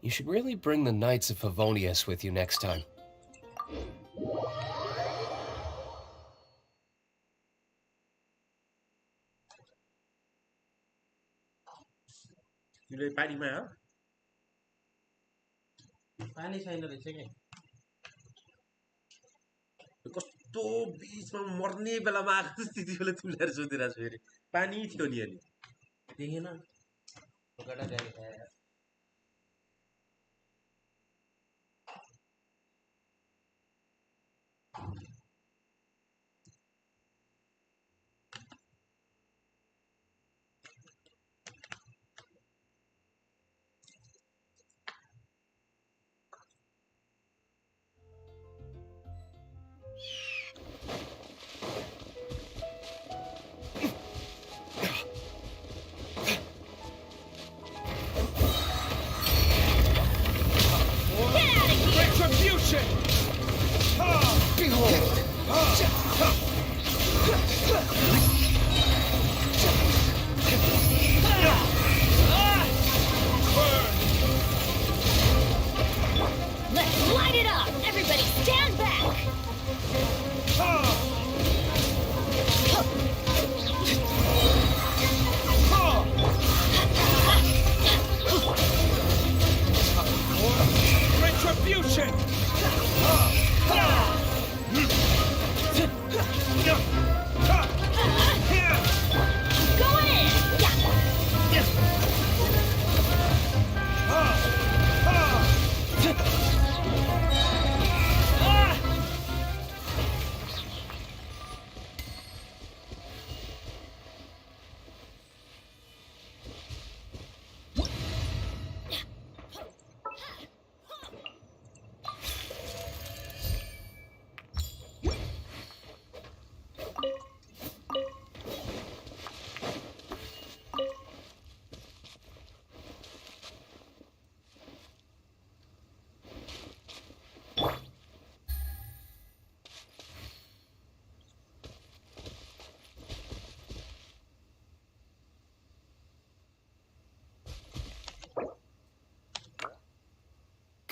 You should really bring the Knights of Favonius with you next time. तिमीले पानीमा हो पानी छैन रहेछ के कस्तो बीचमा मर्ने बेलामा आएको त्यति बेला तिमीले सोधिरहेको छु फेरि पानी थियो नि अनि देखेन गाडा गाडी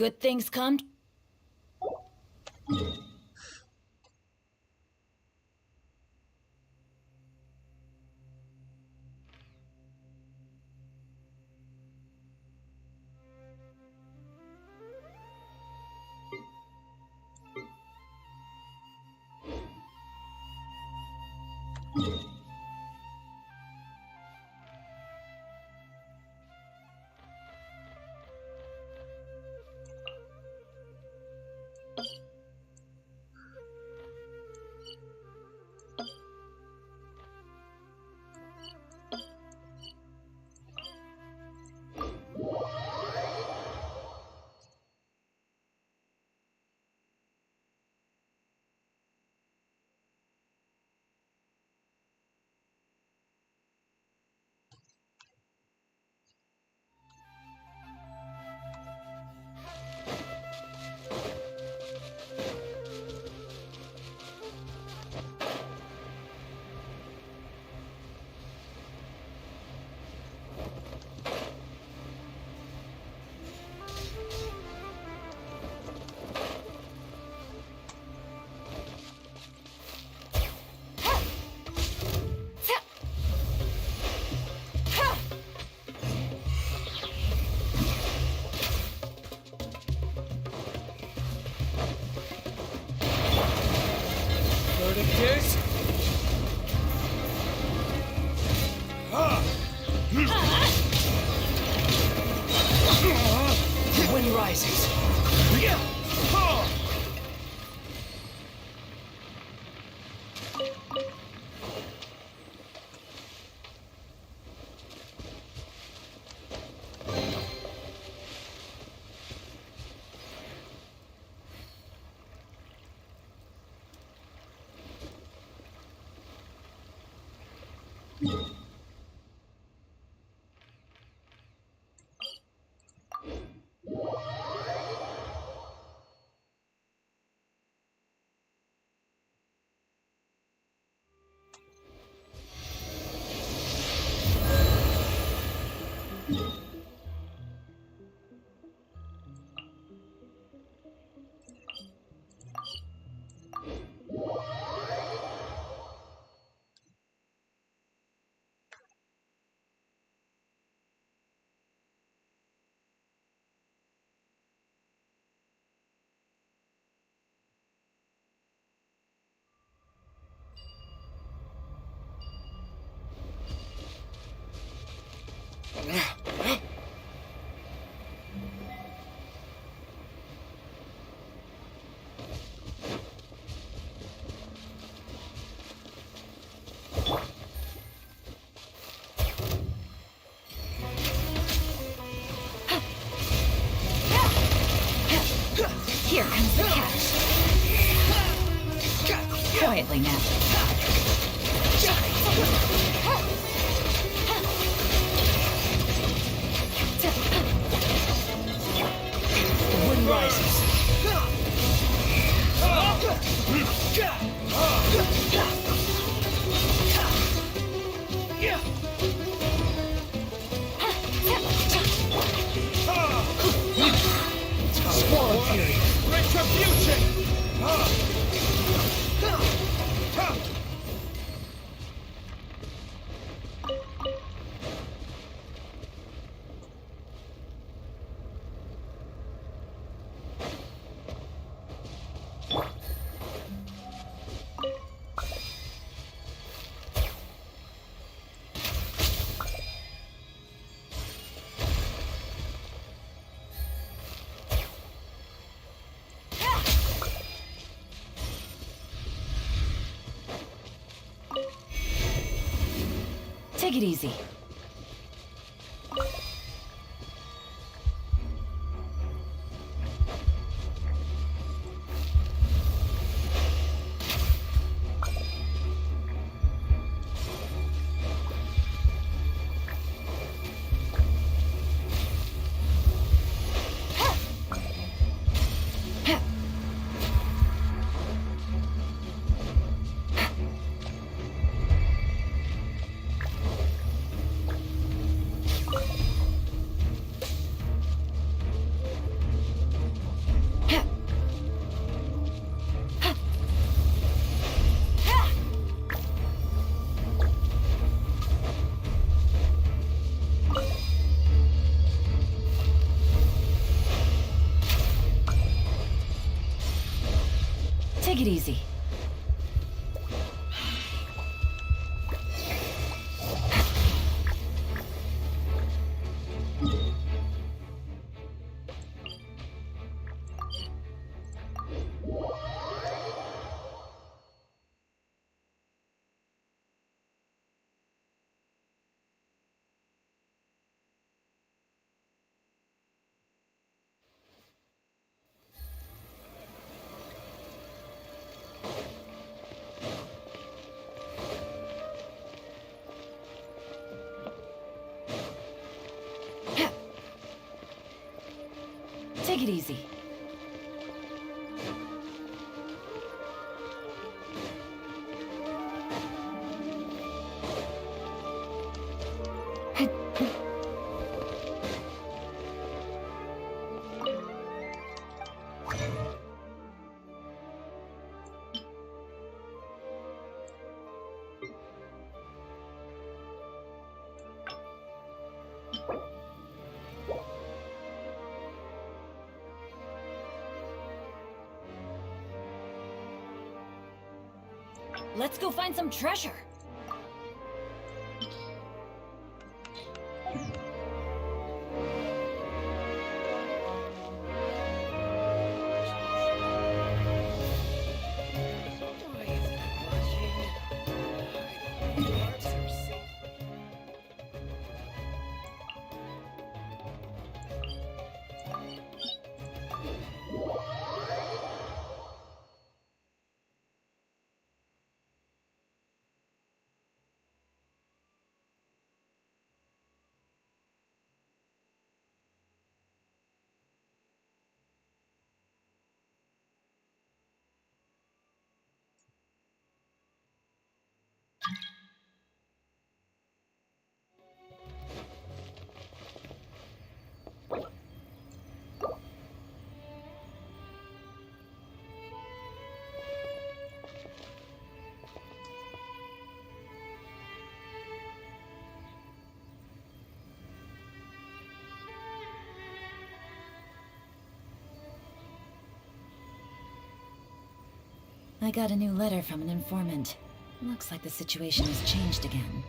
Good things come. Verdict The wind rises. Here comes the catch. Quietly now. The wind rises. Squall period. Retribution! Take it easy. Take it easy. Take it easy. Let's go find some treasure. I got a new letter from an informant. Looks like the situation has changed again.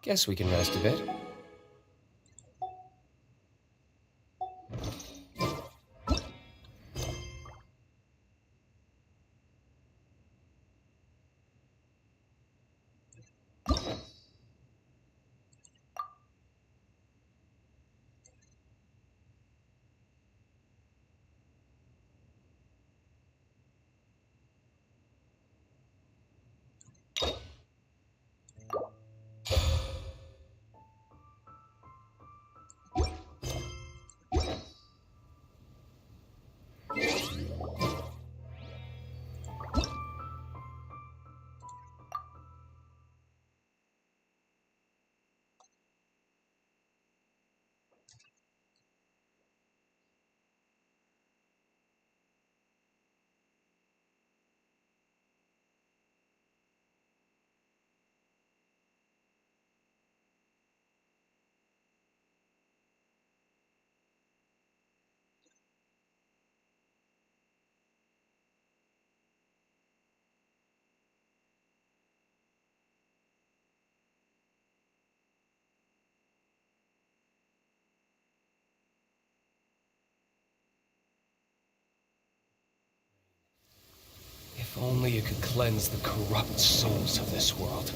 Guess we can rest a bit. If only you could cleanse the corrupt souls of this world.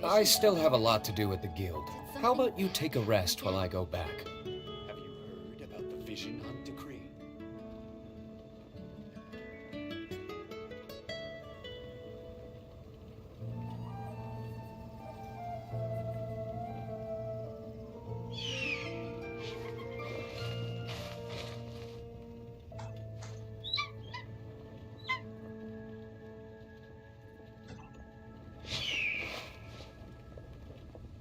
I still have a lot to do with the guild. How about you take a rest while I go back? Have you heard about the Vision Hunt decree?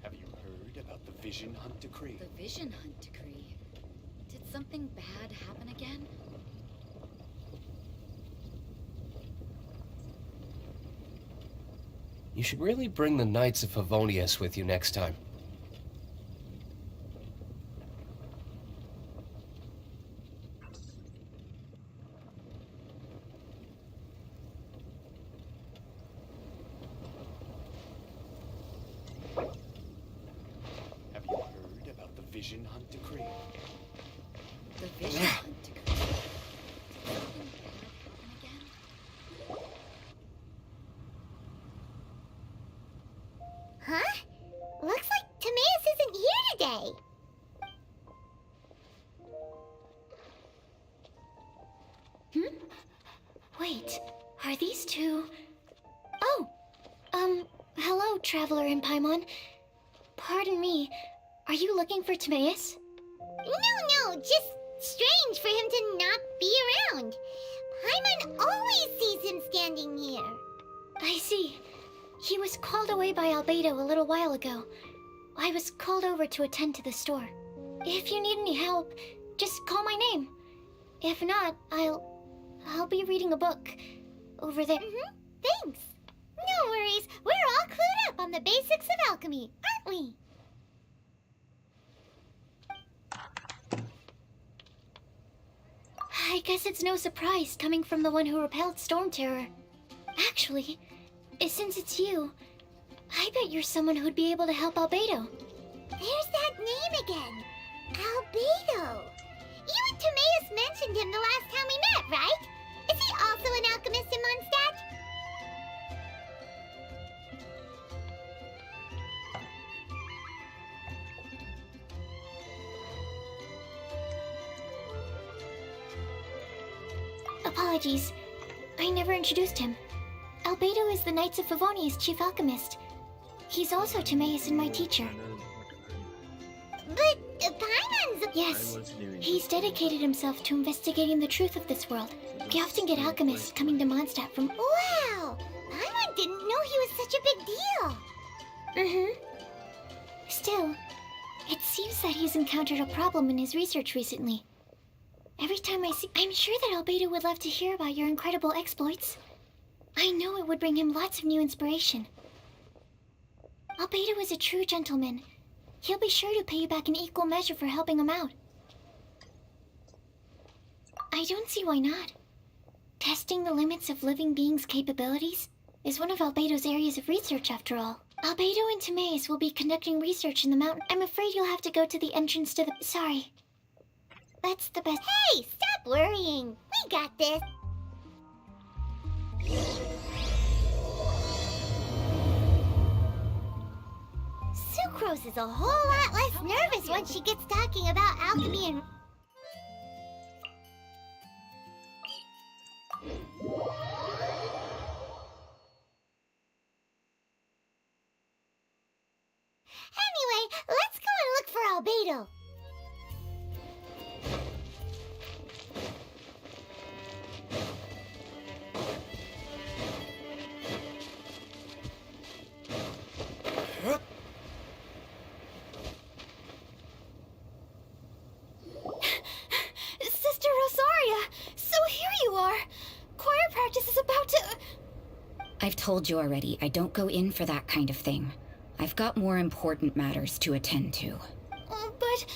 Have you heard about the Vision Hunt decree? The Vision Hunt decree? Did something bad happen again? You should really bring the Knights of Favonius with you next time. Have you heard about the Vision Hunt decree? The Vision Hunt decree? Did something bad happen again? Huh? Looks like Timaeus isn't here today. Wait, are these two... Oh! Hello, Traveler in Paimon. Pardon me, are you looking for Timaeus? No, just strange for him to not be around. Paimon always sees him standing here. I see. He was called away by Albedo a little while ago. I was called over to attend to the store. If you need any help, just call my name. If not, I'll be reading a book over there. Thanks. No worries, we're all clued up on the basics of alchemy, aren't we? I guess it's no surprise coming from the one who repelled Storm Terror. Actually, since it's you, I bet you're someone who'd be able to help Albedo. There's that name again. Albedo. You and Timaeus mentioned him the last time we met, right? Is he also an alchemist in Mondstadt? apologies. I never introduced him. Albedo is the Knights of Favonia's chief alchemist. He's also Timaeus and my teacher. But Paimon's... Yes, he's dedicated himself to investigating the truth of this world. We often get alchemists coming to Mondstadt from... Wow! Paimon didn't know he was such a big deal! Mm-hmm. Still, it seems that he's encountered a problem in his research recently. Every time I see... I'm sure that Albedo would love to hear about your incredible exploits. I know it would bring him lots of new inspiration. Albedo is a true gentleman. He'll be sure to pay you back in equal measure for helping him out. I don't see why not. Testing the limits of living beings' capabilities is one of Albedo's areas of research, after all. Albedo and Timaeus will be conducting research in the mountain. I'm afraid you'll have to go to the entrance to the... Sorry. That's the best... Hey, stop worrying. We got this. Sucrose is a whole lot less nervous once she gets talking about alchemy and... Anyway, let's go and look for Albedo. Sister Rosaria! So here you are! Choir practice is about to... I've told you already, I don't go in for that kind of thing. I've got more important matters to attend to. But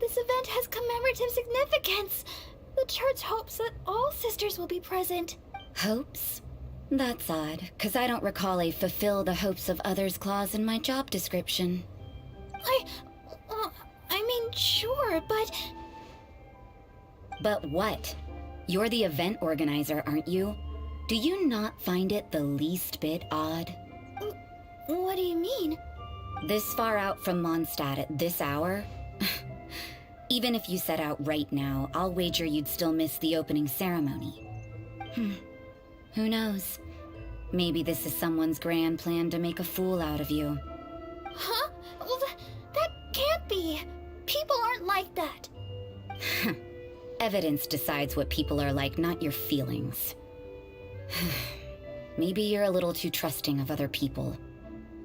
this event has commemorative significance. The church hopes that all sisters will be present. Hopes? That's odd, because I don't recall a fulfill the hopes of others clause in my job description. I mean, sure, but... But what? You're the event organizer, aren't you? Do you not find it the least bit odd? What do you mean? This far out from Mondstadt at this hour? Even if you set out right now, I'll wager you'd still miss the opening ceremony. Who knows? Maybe this is someone's grand plan to make a fool out of you. Huh? Well, that can't be. People aren't like that. Evidence decides what people are like, not your feelings. Maybe you're a little too trusting of other people.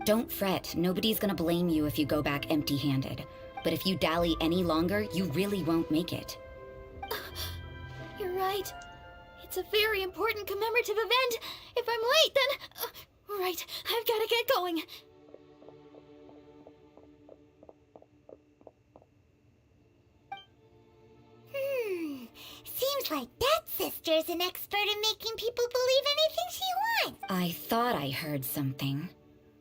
Don't fret, nobody's gonna blame you if you go back empty-handed. But if you dally any longer, you really won't make it. You're right. It's a very important commemorative event. If I'm late, then... right, I've gotta get going. Seems like that sister's an expert in making people believe anything she wants. I thought I heard something.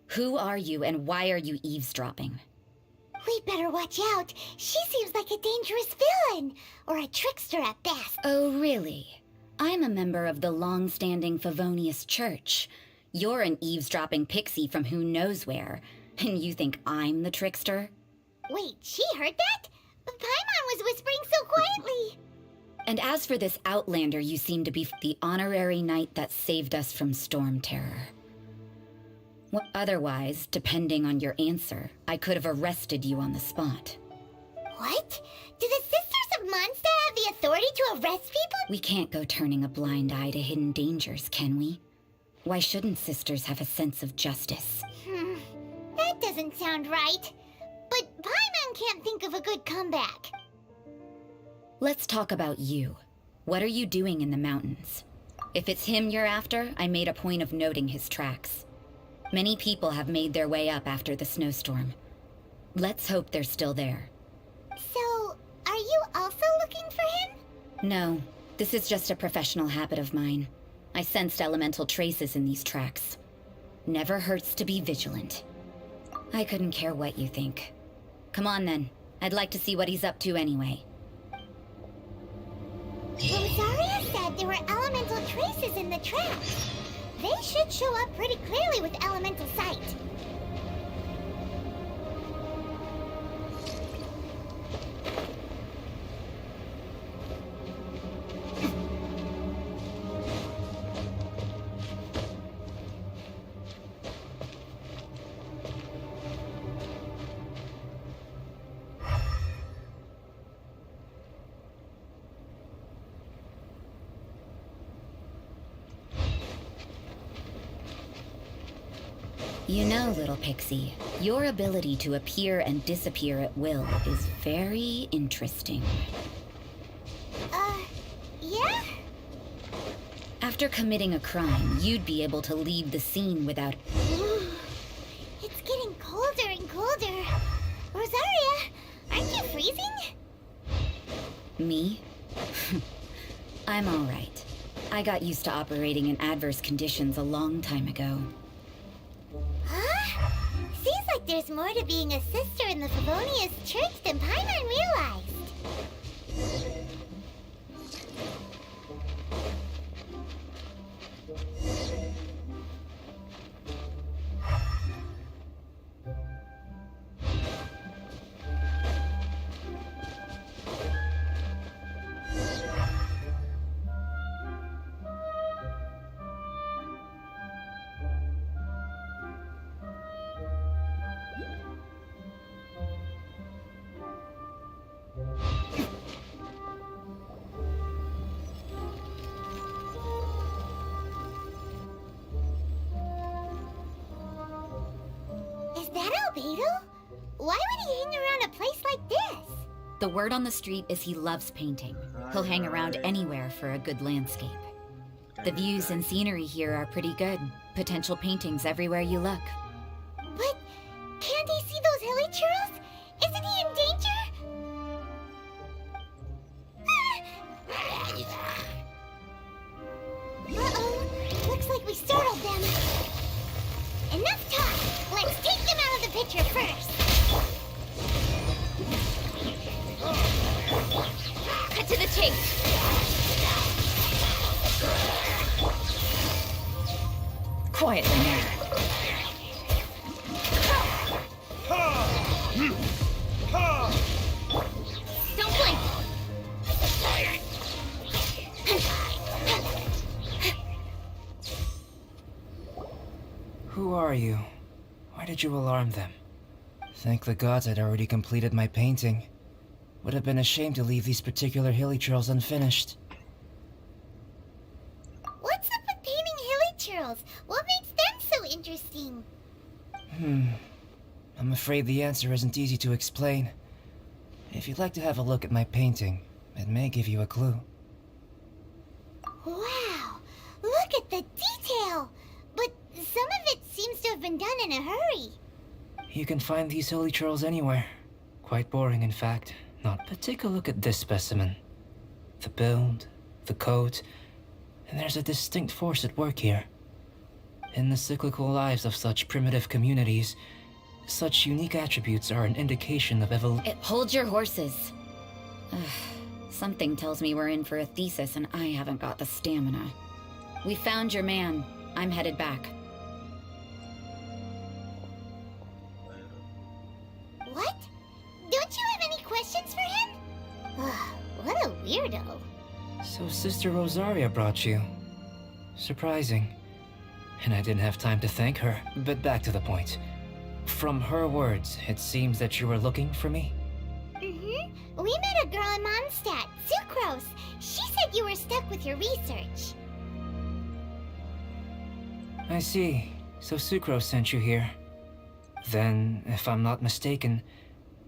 Who are you and why are you eavesdropping? We better watch out. She seems like a dangerous villain. Or a trickster at best. Oh, really? I'm a member of the long-standing Favonius Church. You're an eavesdropping pixie from who knows where. And you think I'm the trickster? Wait, she heard that? Paimon was whispering so quietly. And as for this outlander, you seem to be the honorary knight that saved us from storm terror. Otherwise, depending on your answer, I could have arrested you on the spot. What? Do the Sisters of Mondstadt have the authority to arrest people? We can't go turning a blind eye to hidden dangers, can we? Why shouldn't sisters have a sense of justice? That doesn't sound right. But Paimon can't think of a good comeback. Let's talk about you. What are you doing in the mountains? If it's him you're after, I made a point of noting his tracks. Many people have made their way up after the snowstorm. Let's hope they're still there. So, are you also looking for him? No, this is just a professional habit of mine. I sensed elemental traces in these tracks. Never hurts to be vigilant. I couldn't care what you think. Come on then. I'd like to see what he's up to anyway. Rosaria said there were elemental traces in the tracks. They should show up pretty clearly with elemental sight. You know, little pixie, your ability to appear and disappear at will is very interesting. Yeah? After committing a crime, you'd be able to leave the scene without... It's getting colder and colder. Rosaria, aren't you freezing? Me? I'm all right. I got used to operating in adverse conditions a long time ago. Huh? Seems like there's more to being a sister in the Favonius Church than Paimon realized. Is that Albedo? Why would he hang around a place like this? The word on the street is he loves painting. He'll hang around anywhere for a good landscape. The views and scenery here are pretty good. Potential paintings everywhere you look. But can't he see those hilly churros? Isn't he in danger? Uh-oh. Looks like we startled them. Enough talk. Let's take them out of the picture first. Cut to the chase. Quietly now. Don't blink. Who are you? Why did you alarm them? Thank the gods I'd already completed my painting. Would have been a shame to leave these particular hilly trails unfinished. What's up with painting hilly churros? What makes them so interesting? I'm afraid the answer isn't easy to explain. If you'd like to have a look at my painting, it may give you a clue. Wow! Look at the detail! But some of it seems to have been done in a hurry. You can find these hilly trails anywhere. Quite boring, in fact. But take a look at this specimen. The build, the coat, and there's a distinct force at work here. In the cyclical lives of such primitive communities, such unique attributes are an indication of evolution. Hold your horses. Something tells me we're in for a thesis and I haven't got the stamina. We found your man. I'm headed back. What? Don't you have any questions for him? What a weirdo. So Sister Rosaria brought you. Surprising. And I didn't have time to thank her. But back to the point. From her words, it seems that you were looking for me. Mm-hmm. We met a girl in Mondstadt, Sucrose. She said you were stuck with your research. I see. So Sucrose sent you here. Then, if I'm not mistaken,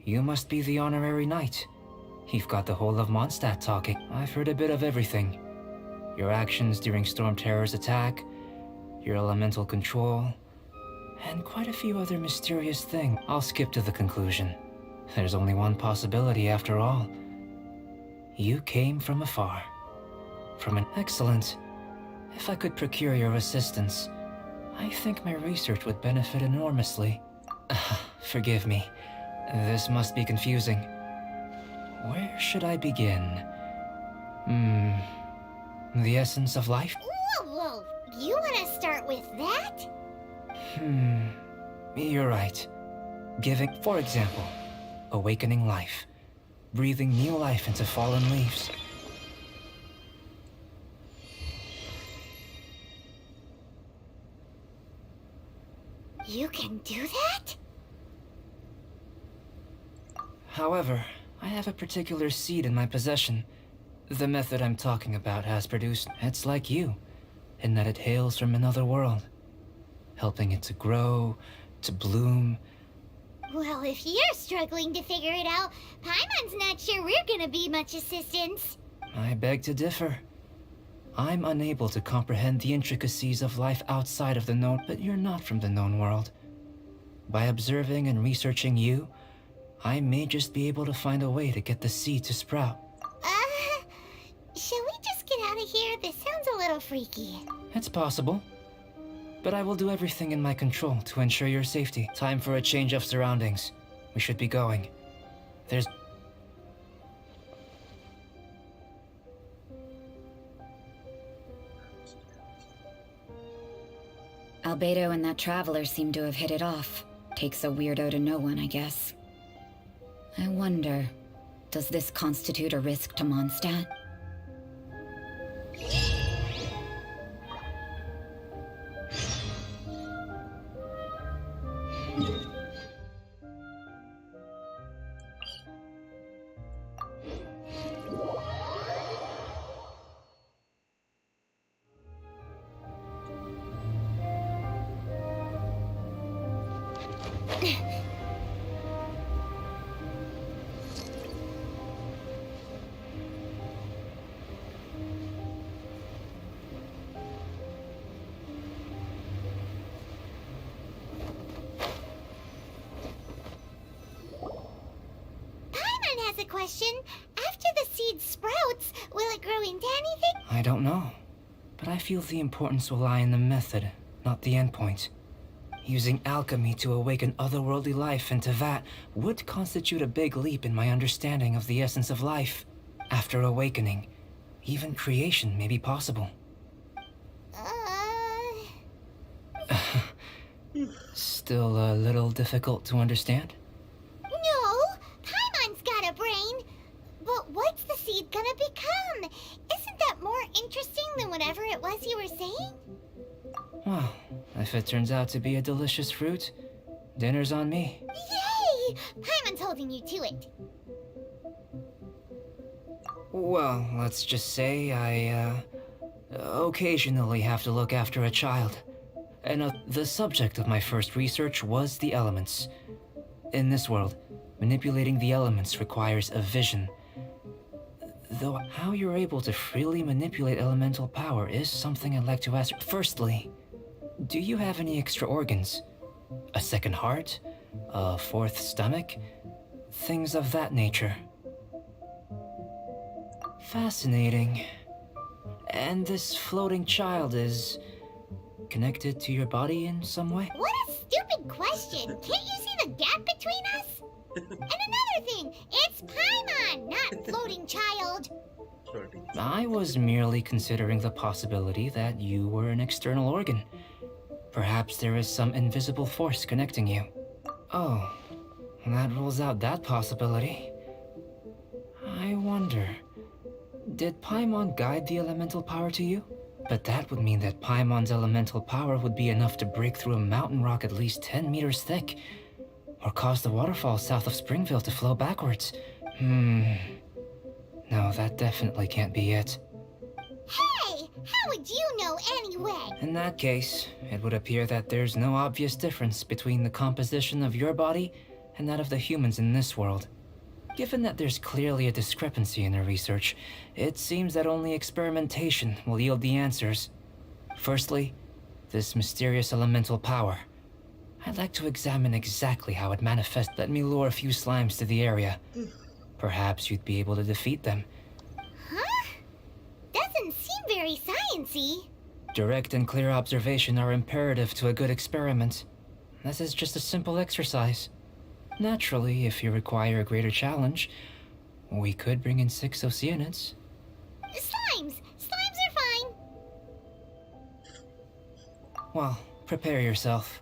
you must be the honorary knight. You've got the whole of Mondstadt talking. I've heard a bit of everything. Your actions during Storm Terror's attack, your elemental control, and quite a few other mysterious things. I'll skip to the conclusion. There's only one possibility after all. You came from afar. From an excellent... If I could procure your assistance, I think my research would benefit enormously. Forgive me. This must be confusing. Where should I begin? The essence of life? Whoa! You want to start with that? You're right. Giving, for example, awakening life. Breathing new life into fallen leaves. You can do that? However, I have a particular seed in my possession. The method I'm talking about has produced... It's like you, in that it hails from another world. helping it to grow, to bloom. Well, if you're struggling to figure it out, Paimon's not sure we're gonna be much assistance. I beg to differ. I'm unable to comprehend the intricacies of life outside of the known, but you're not from the known world. By observing and researching you, I may just be able to find a way to get the seed to sprout. Shall we just get out of here? This sounds a little freaky. It's possible. But I will do everything in my control to ensure your safety. Time for a change of surroundings. We should be going. There's... Albedo and that traveler seem to have hit it off. Takes a weirdo to know one, I guess. I wonder, does this constitute a risk to Mondstadt? Has a question. After the seed sprouts, will it grow into anything? I don't know. But I feel the importance will lie in the method, not the endpoint. Using alchemy to awaken otherworldly life into that would constitute a big leap in my understanding of the essence of life. After awakening, even creation may be possible. Still a little difficult to understand? No! Paimon's got a brain! But what's the seed gonna become? Isn't that more interesting than whatever it was you were saying? Well, if it turns out to be a delicious fruit, dinner's on me. Yay! Paimon's holding you to it. Well, let's just say I, occasionally have to look after a child. And the subject of my first research was the elements. In this world, manipulating the elements requires a vision. Though how you're able to freely manipulate elemental power is something I'd like to ask. Firstly, do you have any extra organs? A second heart? A fourth stomach? Things of that nature. Fascinating. And this floating child is connected to your body in some way? What a stupid question! Can't you see the gap between us? And another thing, it's Paimon, not floating child. I was merely considering the possibility that you were an external organ. Perhaps there is some invisible force connecting you. Oh, that rules out that possibility. I wonder, did Paimon guide the elemental power to you? But that would mean that Paimon's elemental power would be enough to break through a mountain rock at least 10 meters thick, or cause the waterfall south of Springville to flow backwards. No, that definitely can't be it. Hey! How would you know anyway? In that case, it would appear that there's no obvious difference between the composition of your body and that of the humans in this world. Given that there's clearly a discrepancy in the research, it seems that only experimentation will yield the answers. Firstly, this mysterious elemental power. I'd like to examine exactly how it manifests. Let me lure a few slimes to the area. Perhaps you'd be able to defeat them. Huh? Doesn't seem very sciencey. Direct and clear observation are imperative to a good experiment. This is just a simple exercise. Naturally, if you require a greater challenge, we could bring in 6 Oceanids. Slimes! Slimes are fine! Well, prepare yourself.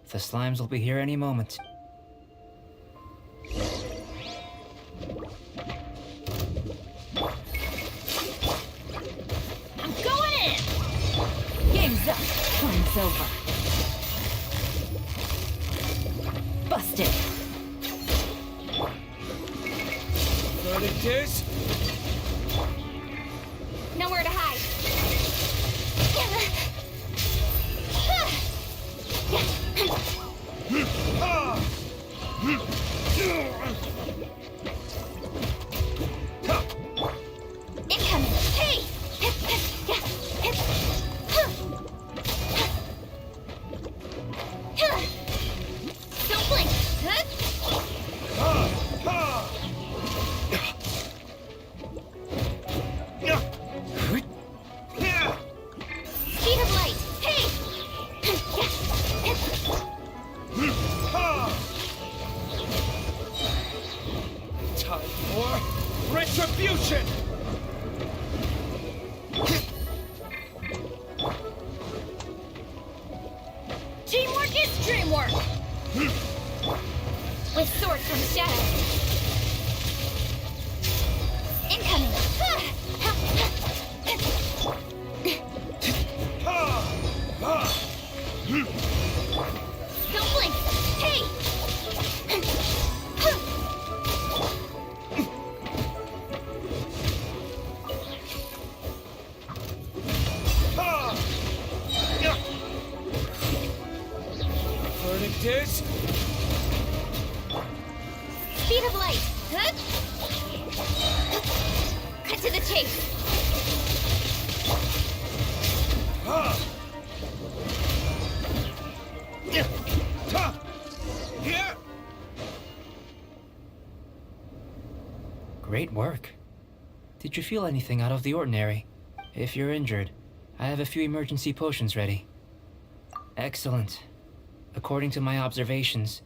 The slimes will be here any moment. I'm going in! Game's up. Time's over. Busted. What it is? Nowhere to hide. Dream work! With swords from the shadows. Incoming! Don't blink! Hey! Verdict is... Speed of light! Cut to the chase! Great work. Did you feel anything out of the ordinary? If you're injured, I have a few emergency potions ready. Excellent. According to my observations,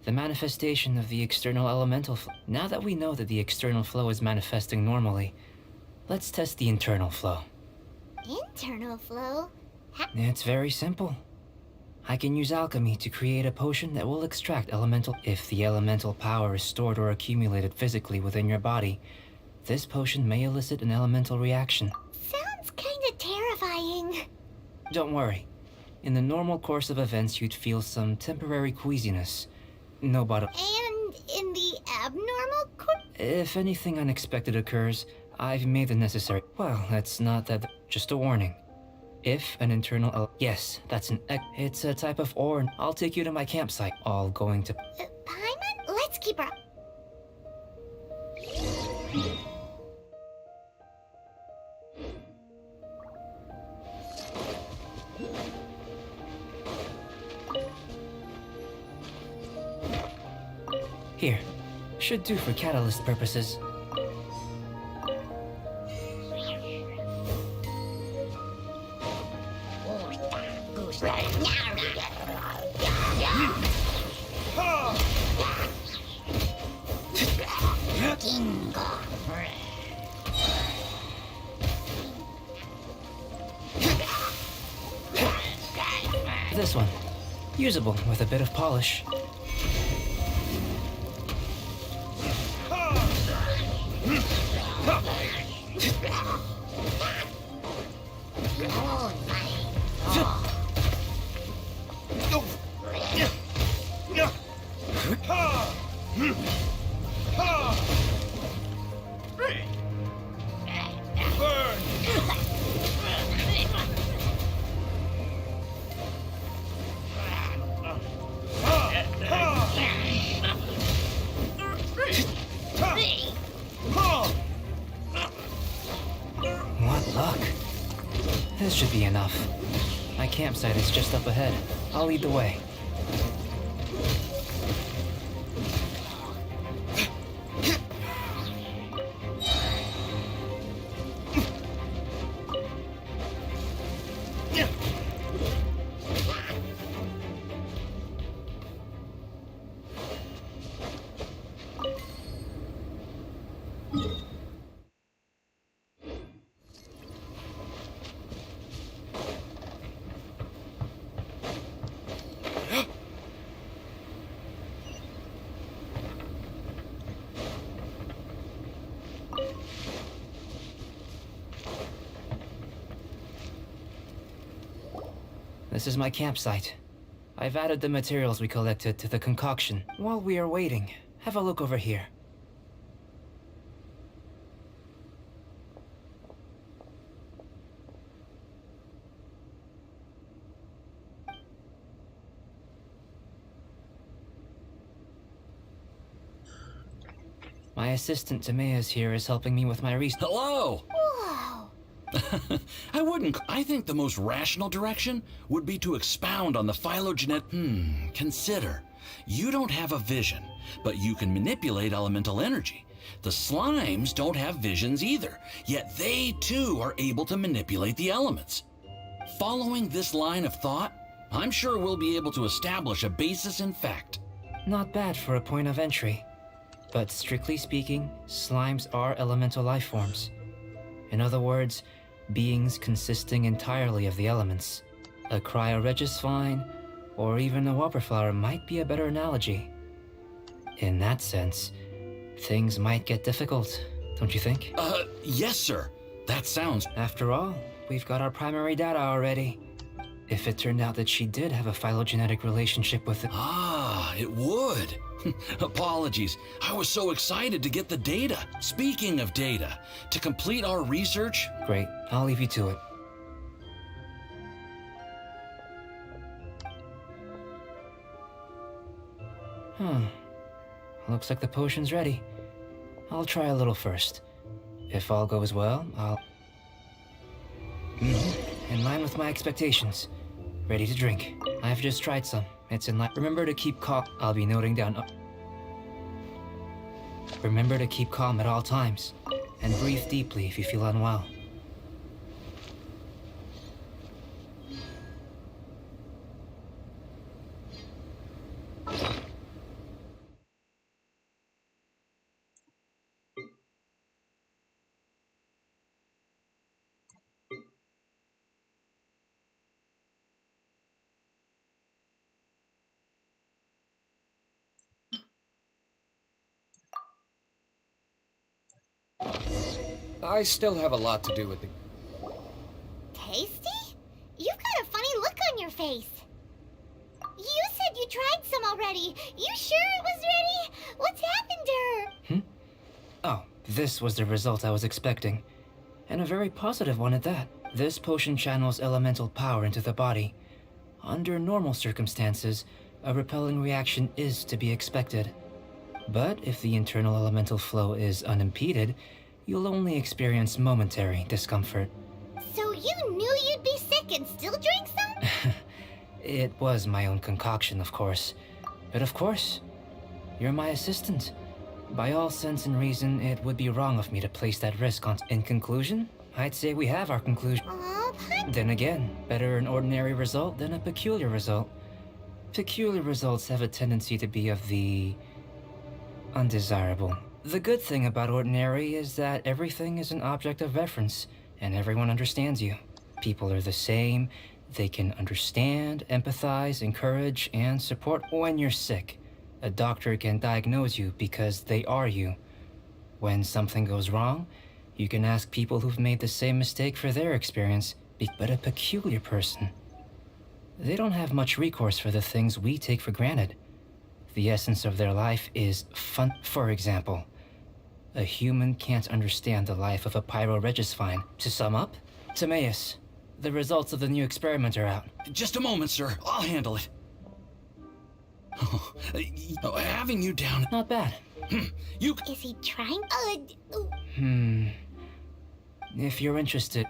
the manifestation of the external elemental now that we know that the external flow is manifesting normally, let's test the internal flow. Internal flow? It's very simple. I can use alchemy to create a potion that will extract elemental. If the elemental power is stored or accumulated physically within your body, this potion may elicit an elemental reaction. Sounds kinda terrifying. Don't worry. In the normal course of events, you'd feel some temporary queasiness. No bottom. And in the abnormal course? If anything unexpected occurs, I've made the necessary. Well, it's not that. Just a warning. If an internal. Yes, that's an. It's a type of ore, and I'll take you to my campsite. All going to. Paimon, let's keep her. Here. Should do for catalyst purposes. This one. Usable with a bit of polish. What luck. This should be enough. My campsite is just up ahead. I'll lead the way. This is my campsite. I've added the materials we collected to the concoction. While we are waiting, have a look over here. My assistant Tamea's here is helping me with my research. Hello! Whoa! I think the most rational direction would be to expound on the phylogenet. Consider. You don't have a vision, but you can manipulate elemental energy. The slimes don't have visions either, yet they too are able to manipulate the elements. Following this line of thought, I'm sure we'll be able to establish a basis in fact. Not bad for a point of entry. But strictly speaking, slimes are elemental life forms. In other words, beings consisting entirely of the elements. A cryoregis fine, or even a wildflower might be a better analogy. In that sense, things might get difficult, don't you think? Yes, sir. That sounds... After all, we've got our primary data already. If it turned out that she did have a phylogenetic relationship with it... Ah, it would. Apologies. I was so excited to get the data. Speaking of data, to complete our research... Great, I'll leave you to it. Looks like the potion's ready. I'll try a little first. If all goes well, I'll... In line with my expectations. Ready to drink. I've just tried some. It's in line. Remember to keep calm. I'll be noting down... Remember to keep calm at all times. And breathe deeply if you feel unwell. I still have a lot to do with the... Tasty? You've got a funny look on your face. You said you tried some already. You sure it was ready? What's happened to her? Oh, this was the result I was expecting. And a very positive one at that. This potion channels elemental power into the body. Under normal circumstances, a repelling reaction is to be expected. But if the internal elemental flow is unimpeded, you'll only experience momentary discomfort. So you knew you'd be sick and still drank some? It was my own concoction, of course. But of course, you're my assistant. By all sense and reason, it would be wrong of me to place that risk on... In conclusion, I'd say we have our conclusion. Then again, better an ordinary result than a peculiar result. Peculiar results have a tendency to be of the... undesirable. The good thing about ordinary is that everything is an object of reference, and everyone understands you. People are the same. They can understand, empathize, encourage, and support when you're sick. A doctor can diagnose you because they are you. When something goes wrong, you can ask people who've made the same mistake for their experience, but a peculiar person. They don't have much recourse for the things we take for granted. The essence of their life is fun. For example, a human can't understand the life of a pyroregisvine. To sum up, Timaeus, the results of the new experiment are out. Just a moment, sir. I'll handle it. Having you down... Not bad. You... Is he trying? If you're interested...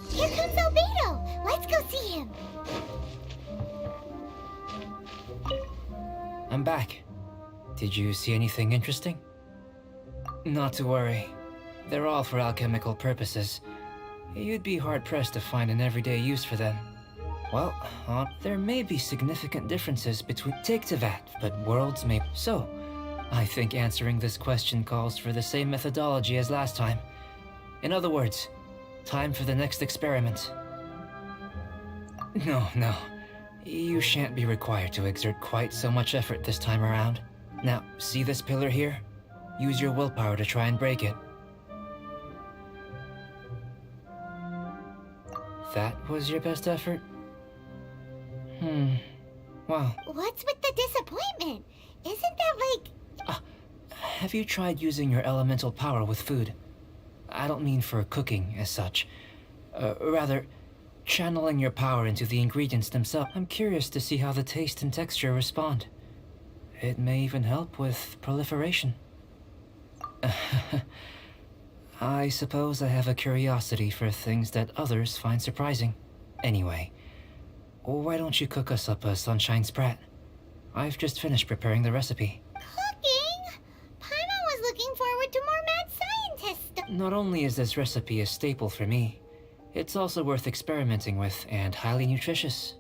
Here comes Albedo! Let's go see him! I'm back. Did you see anything interesting? Not to worry. They're all for alchemical purposes. You'd be hard-pressed to find an everyday use for them. Well, there may be significant differences between... Take to that, but worlds may... So, I think answering this question calls for the same methodology as last time. In other words, time for the next experiment. No. You shan't be required to exert quite so much effort this time around. Now, see this pillar here? Use your willpower to try and break it. That was your best effort? Wow. What's with the disappointment? Isn't that like... Have you tried using your elemental power with food? I don't mean for cooking as such. Rather, channeling your power into the ingredients themselves. I'm curious to see how the taste and texture respond. It may even help with proliferation. I suppose I have a curiosity for things that others find surprising. Anyway, why don't you cook us up a sunshine sprat? I've just finished preparing the recipe. Cooking? Paimon was looking forward to more mad scientists. Not only is this recipe a staple for me, it's also worth experimenting with and highly nutritious.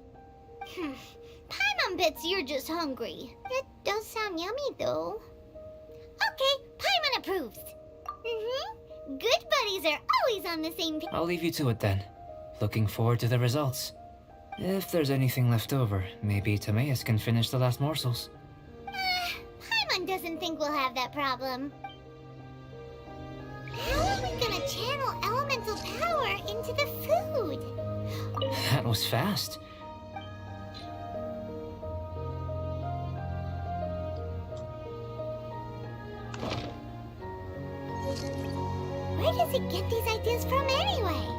Paimon bets you're just hungry. It does sound yummy, though. Okay, Paimon approves. Good buddies are always on the same page. I'll leave you to it then. Looking forward to the results. If there's anything left over, maybe Timaeus can finish the last morsels. Paimon doesn't think we'll have that problem. How are we gonna channel elemental power into the food? That was fast. Where does he get these ideas from anyway?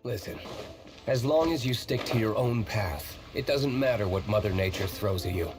Listen, as long as you stick to your own path, it doesn't matter what Mother Nature throws at you.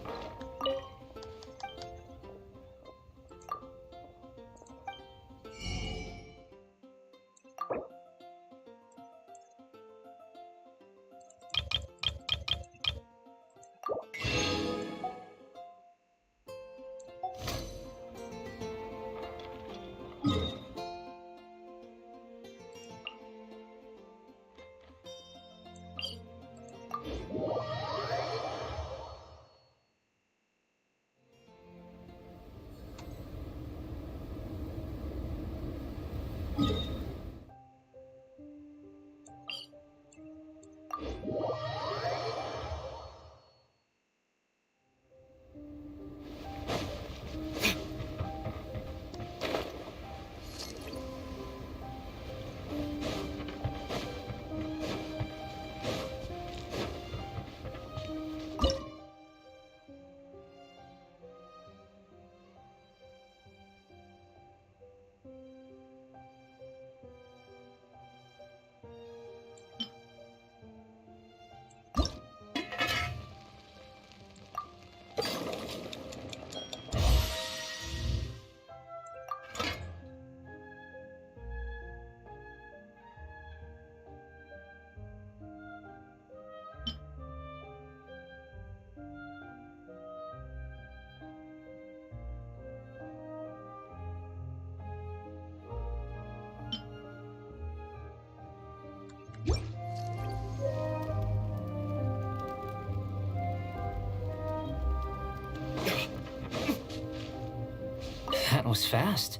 That was fast.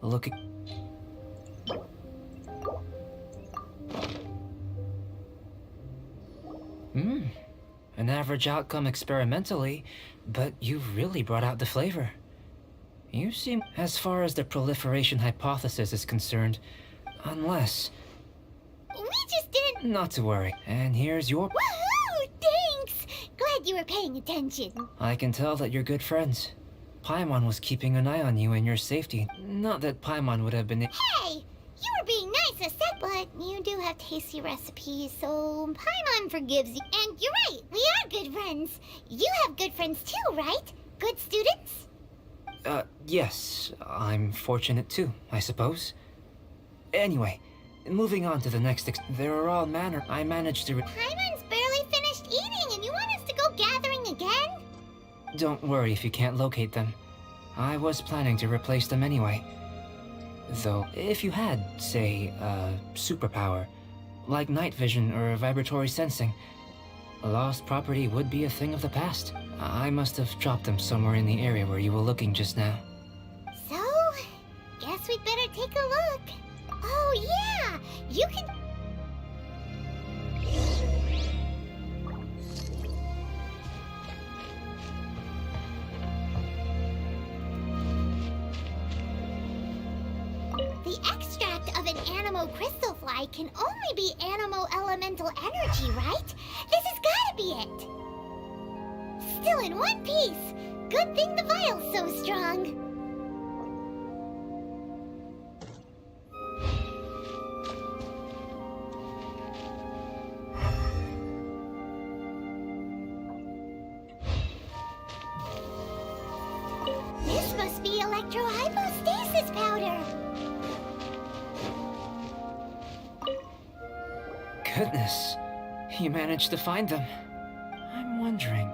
Look at... An average outcome experimentally, but you've really brought out the flavor. You seem... As far as the proliferation hypothesis is concerned, unless... We just didn't... Not to worry. And here's your... Woohoo! Thanks! Glad you were paying attention. I can tell that you're good friends. Paimon was keeping an eye on you and your safety. Not that Paimon would have been... Hey! You were being nice a sec, but you do have tasty recipes, so Paimon forgives you. And you're right, we are good friends. You have good friends too, right? Good students? Yes. I'm fortunate too, I suppose. Anyway, moving on to the next there are all manner... I managed to... Paimon's barely finished eating, and you want us to go gathering again? Don't worry if you can't locate them. I was planning to replace them anyway. Though, if you had, say, a superpower, like night vision or vibratory sensing, lost property would be a thing of the past. I must have dropped them somewhere in the area where you were looking just now. So, guess we'd better take a look. Oh yeah! You can... The extract of an animo crystal fly can only be animo elemental energy, right? This has gotta be it! Still in one piece! Good thing the vial's so strong! This must be electrohypostasis powder! Goodness, you managed to find them. I'm wondering,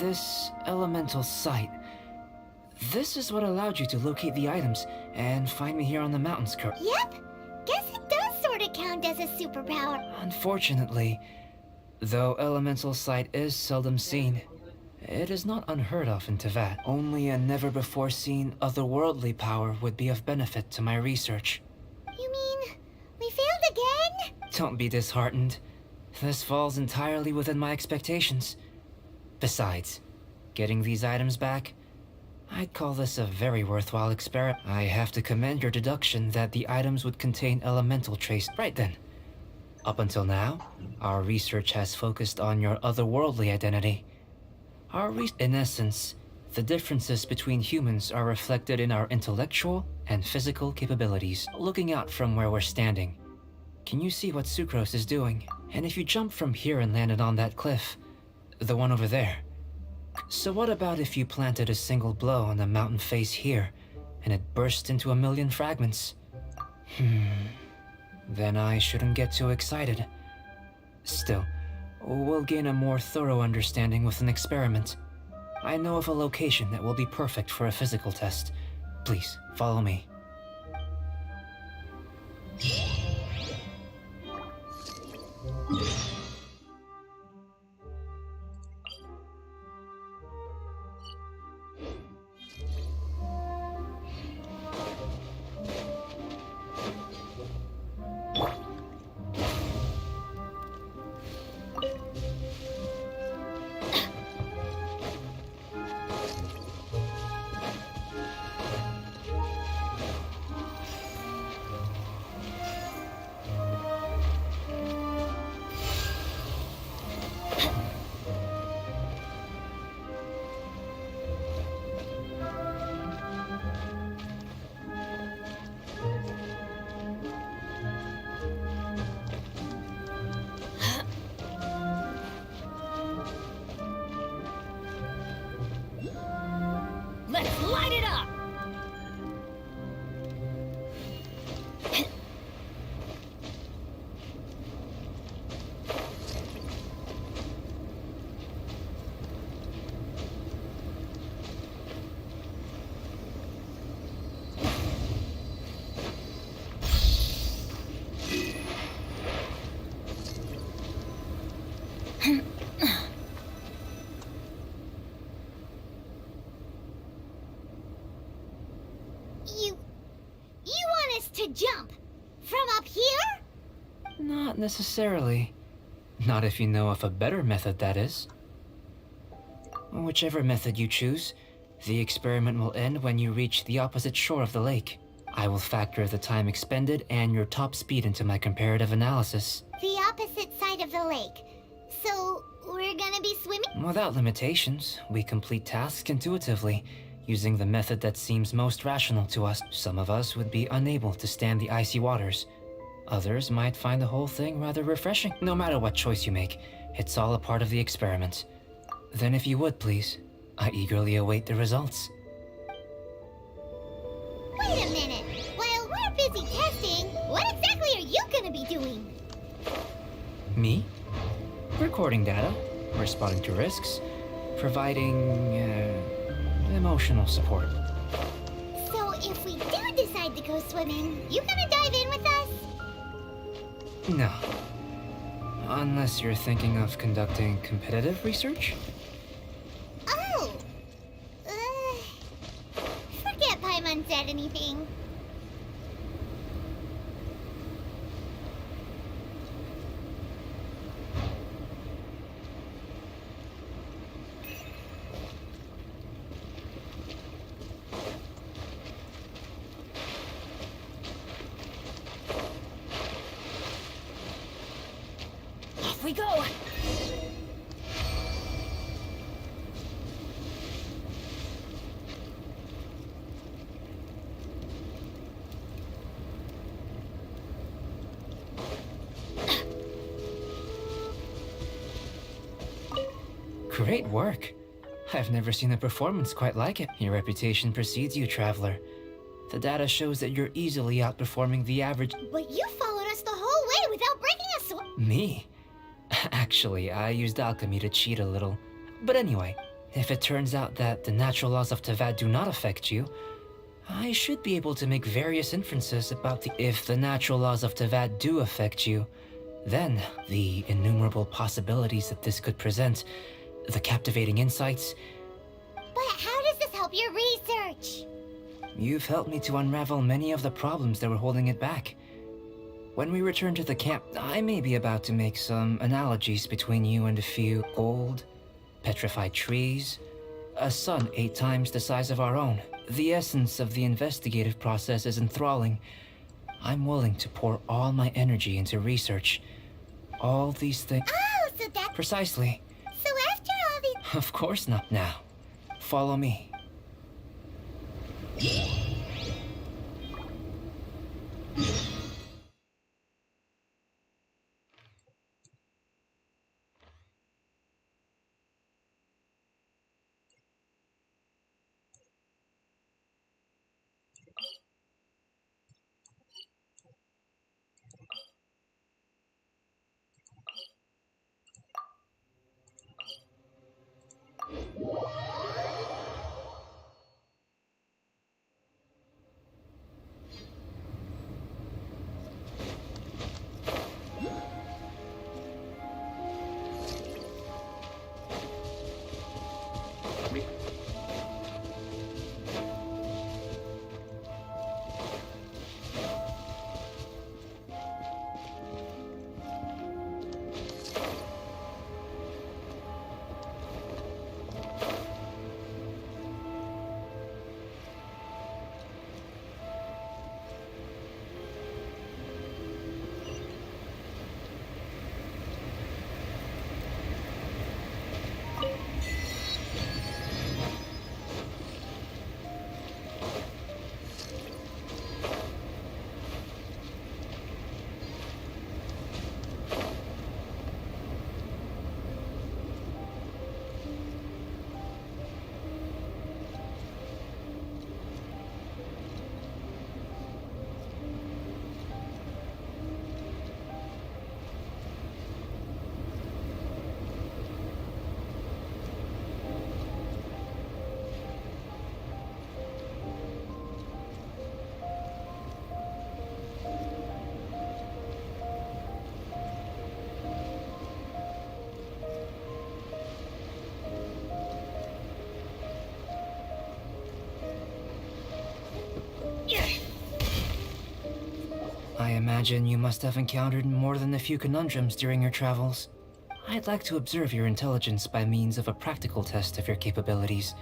this elemental sight, this is what allowed you to locate the items and find me here on the mountains, Yep, guess it does sort of count as a superpower. Unfortunately, though elemental sight is seldom seen, it is not unheard of in Teyvat. Only a never-before-seen otherworldly power would be of benefit to my research. You mean, we failed again? Don't be disheartened. This falls entirely within my expectations. Besides, getting these items back, I'd call this a very worthwhile experiment. I have to commend your deduction that the items would contain elemental trace. Right then. Up until now, our research has focused on your otherworldly identity. In essence, the differences between humans are reflected in our intellectual and physical capabilities. Looking out from where we're standing, can you see what Sucrose is doing? And if you jump from here and landed on that cliff, the one over there. So what about if you planted a single blow on the mountain face here, and it burst into a million fragments? Then I shouldn't get too excited. Still, we'll gain a more thorough understanding with an experiment. I know of a location that will be perfect for a physical test. Please, follow me. Let's light it up! necessarily. Not if you know of a better method, that is. Whichever method you choose, the experiment will end when you reach the opposite shore of the lake. I will factor the time expended and your top speed into my comparative analysis. The opposite side of the lake. So, we're gonna be swimming? Without limitations, we complete tasks intuitively, using the method that seems most rational to us. Some of us would be unable to stand the icy waters. Others might find the whole thing rather refreshing. No matter what choice you make, it's all a part of the experiment. Then if you would, please, I eagerly await the results. Wait a minute! While we're busy testing, what exactly are you gonna be doing? Me? Recording data, responding to risks, providing, emotional support. So if we do decide to go swimming, you gonna dive in with us? No. Unless you're thinking of conducting competitive research? Oh! Forget Paimon said anything. Off we go! Great work. I've never seen a performance quite like it. Your reputation precedes you, Traveler. The data shows that you're easily outperforming the average. But you followed us the whole way without breaking a sweat. Me? Actually, I used alchemy to cheat a little. But anyway, if it turns out that the natural laws of Tavad do not affect you, I should be able to make various inferences about the... If the natural laws of Tavad do affect you, then the innumerable possibilities that this could present, the captivating insights... But how does this help your research? You've helped me to unravel many of the problems that were holding it back. When we return to the camp, I may be about to make some analogies between you and a few old, petrified trees, a sun 8 times the size of our own. The essence of the investigative process is enthralling. I'm willing to pour all my energy into research. All these things... Oh, so that's... Precisely. So after all these... Of course not now. Follow me. imagine you must have encountered more than a few conundrums during your travels. I'd like to observe your intelligence by means of a practical test of your capabilities.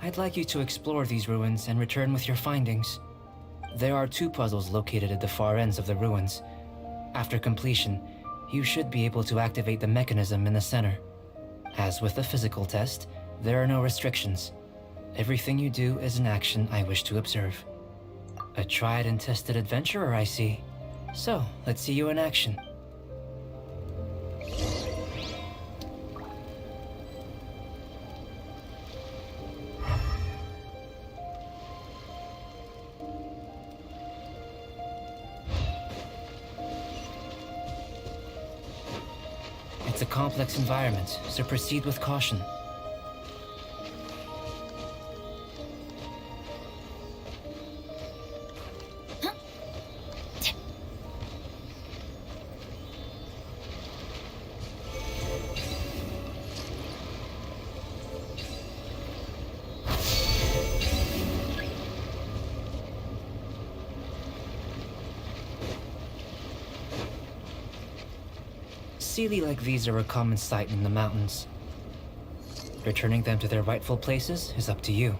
I'd like you to explore these ruins and return with your findings. There are 2 puzzles located at the far ends of the ruins. After completion, you should be able to activate the mechanism in the center. As with the physical test, there are no restrictions. Everything you do is an action I wish to observe. A tried and tested adventurer, I see. So, let's see you in action. It's a complex environment, so proceed with caution. Sealy like these are a common sight in the mountains. Returning them to their rightful places is up to you.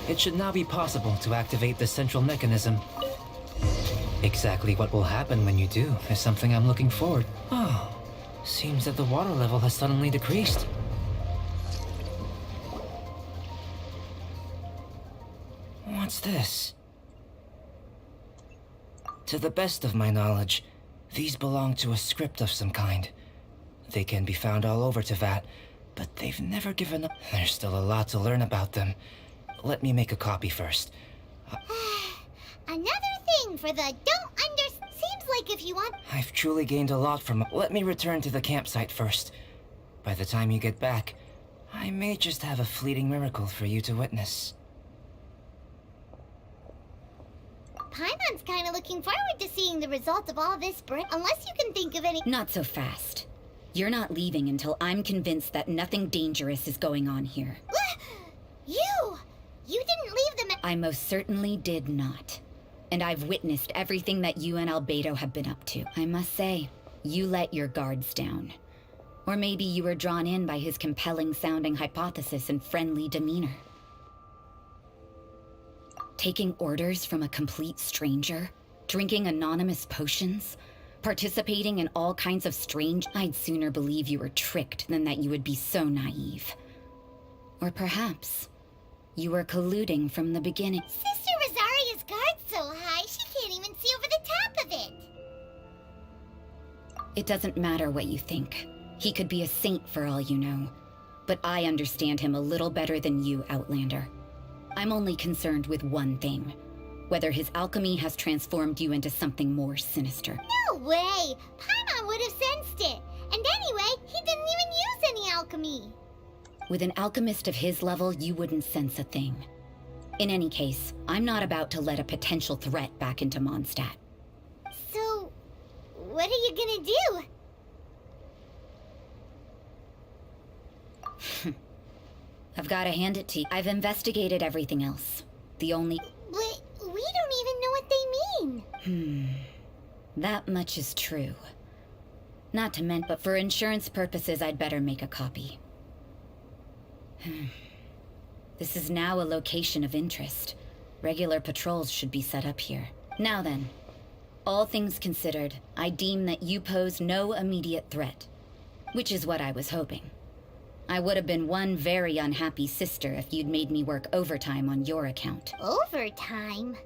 It should now be possible to activate the central mechanism. Exactly what will happen when you do is something I'm looking forward. Oh, seems that the water level has suddenly decreased. What's this? To the best of my knowledge, these belong to a script of some kind. They can be found all over Teyvat, but they've never given up. There's still a lot to learn about them. Let me make a copy first. Another thing for the don't understand. Seems like if you want. I've truly gained a lot from. Let me return to the campsite first. By the time you get back, I may just have a fleeting miracle for you to witness. Paimon's kind of looking forward to seeing the result of all this, Brick. Unless you can think of any. Not so fast. You're not leaving until I'm convinced that nothing dangerous is going on here. You didn't leave them. I most certainly did not. And I've witnessed everything that you and Albedo have been up to. I must say, you let your guards down. Or maybe you were drawn in by his compelling-sounding hypothesis and friendly demeanor. Taking orders from a complete stranger? Drinking anonymous potions? Participating in all kinds of strange... I'd sooner believe you were tricked than that you would be so naive. Or perhaps you were colluding from the beginning. Sister Rosaria's guard's so high, she can't even see over the top of it. It doesn't matter what you think. He could be a saint for all you know. But I understand him a little better than you, Outlander. I'm only concerned with one thing. Whether his alchemy has transformed you into something more sinister. No way! Paimon would have sensed it. And anyway, he didn't even use any alchemy. With an alchemist of his level, you wouldn't sense a thing. In any case, I'm not about to let a potential threat back into Mondstadt. So, what are you gonna do? I've gotta hand it to you. I've investigated everything else. The only... But we don't even know what they mean. That much is true. Not to mention, but for insurance purposes, I'd better make a copy. This is now a location of interest. Regular patrols should be set up here. Now then, all things considered, I deem that you pose no immediate threat. Which is what I was hoping. I would have been one very unhappy sister if you'd made me work overtime on your account. Overtime?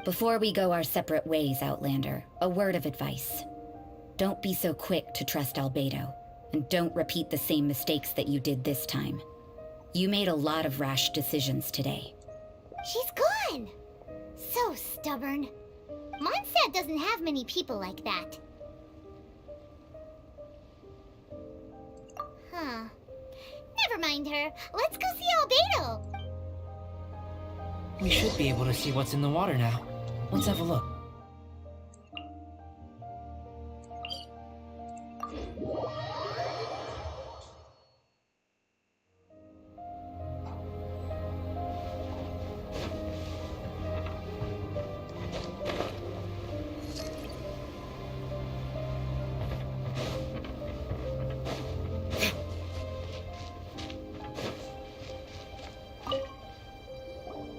Before we go our separate ways, Outlander, a word of advice. Don't be so quick to trust Albedo, and don't repeat the same mistakes that you did this time. You made a lot of rash decisions today. She's gone! So stubborn. Mondstadt doesn't have many people like that. Huh. Never mind her. Let's go see Albedo. We should be able to see what's in the water now. Let's have a look.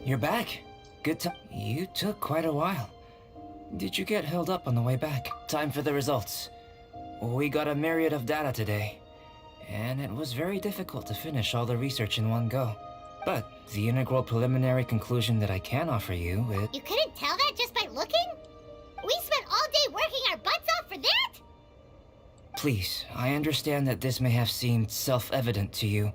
You're back. Good time. You took quite a while. Did you get held up on the way back? Time for the results. We got a myriad of data today, and it was very difficult to finish all the research in one go. But the integral preliminary conclusion that I can offer you is... You couldn't tell that just by looking? We spent all day working our butts off for that? Please, I understand that this may have seemed self-evident to you,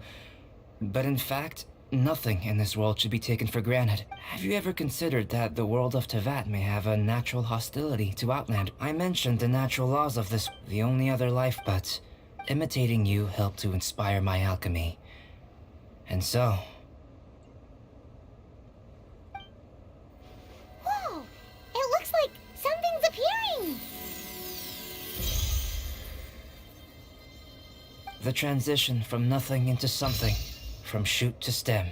but in fact, nothing in this world should be taken for granted. Have you ever considered that the world of Teyvat may have a natural hostility to Outland? I mentioned the natural laws of this, the only other life, but imitating you helped to inspire my alchemy. And so... Whoa! It looks like something's appearing! The transition from nothing into something, from shoot to stem.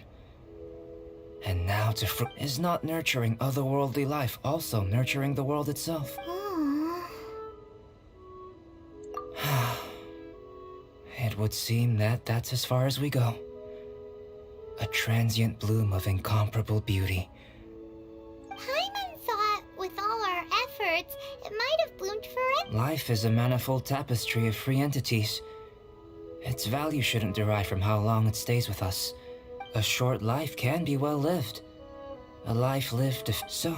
And now to is not nurturing otherworldly life also nurturing the world itself? It would seem that that's as far as we go. A transient bloom of incomparable beauty. Paimon thought, with all our efforts, it might have bloomed forever. Life is a manifold tapestry of free entities. Its value shouldn't derive from how long it stays with us. A short life can be well lived. A life lived if... So,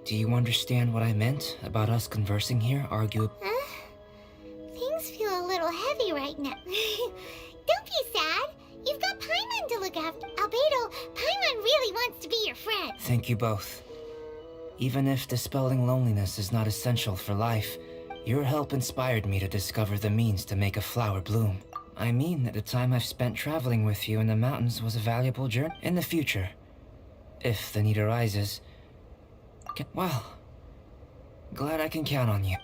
do you understand what I meant about us conversing here, Things feel a little heavy right now. Don't be sad. You've got Paimon to look after. Albedo, Paimon really wants to be your friend. Thank you both. Even if dispelling loneliness is not essential for life, your help inspired me to discover the means to make a flower bloom. I mean that the time I've spent traveling with you in the mountains was a valuable journey. In the future, if the need arises, well, glad I can count on you.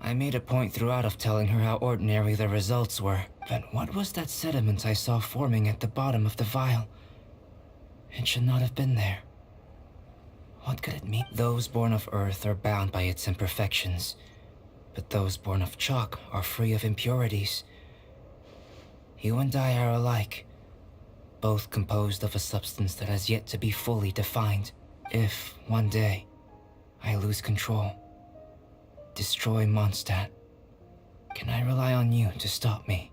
I made a point throughout of telling her how ordinary the results were. But what was that sediment I saw forming at the bottom of the vial? It should not have been there. What could it mean? Those born of Earth are bound by its imperfections, but those born of chalk are free of impurities. You and I are alike, both composed of a substance that has yet to be fully defined. If, one day, I lose control, destroy Mondstadt, can I rely on you to stop me?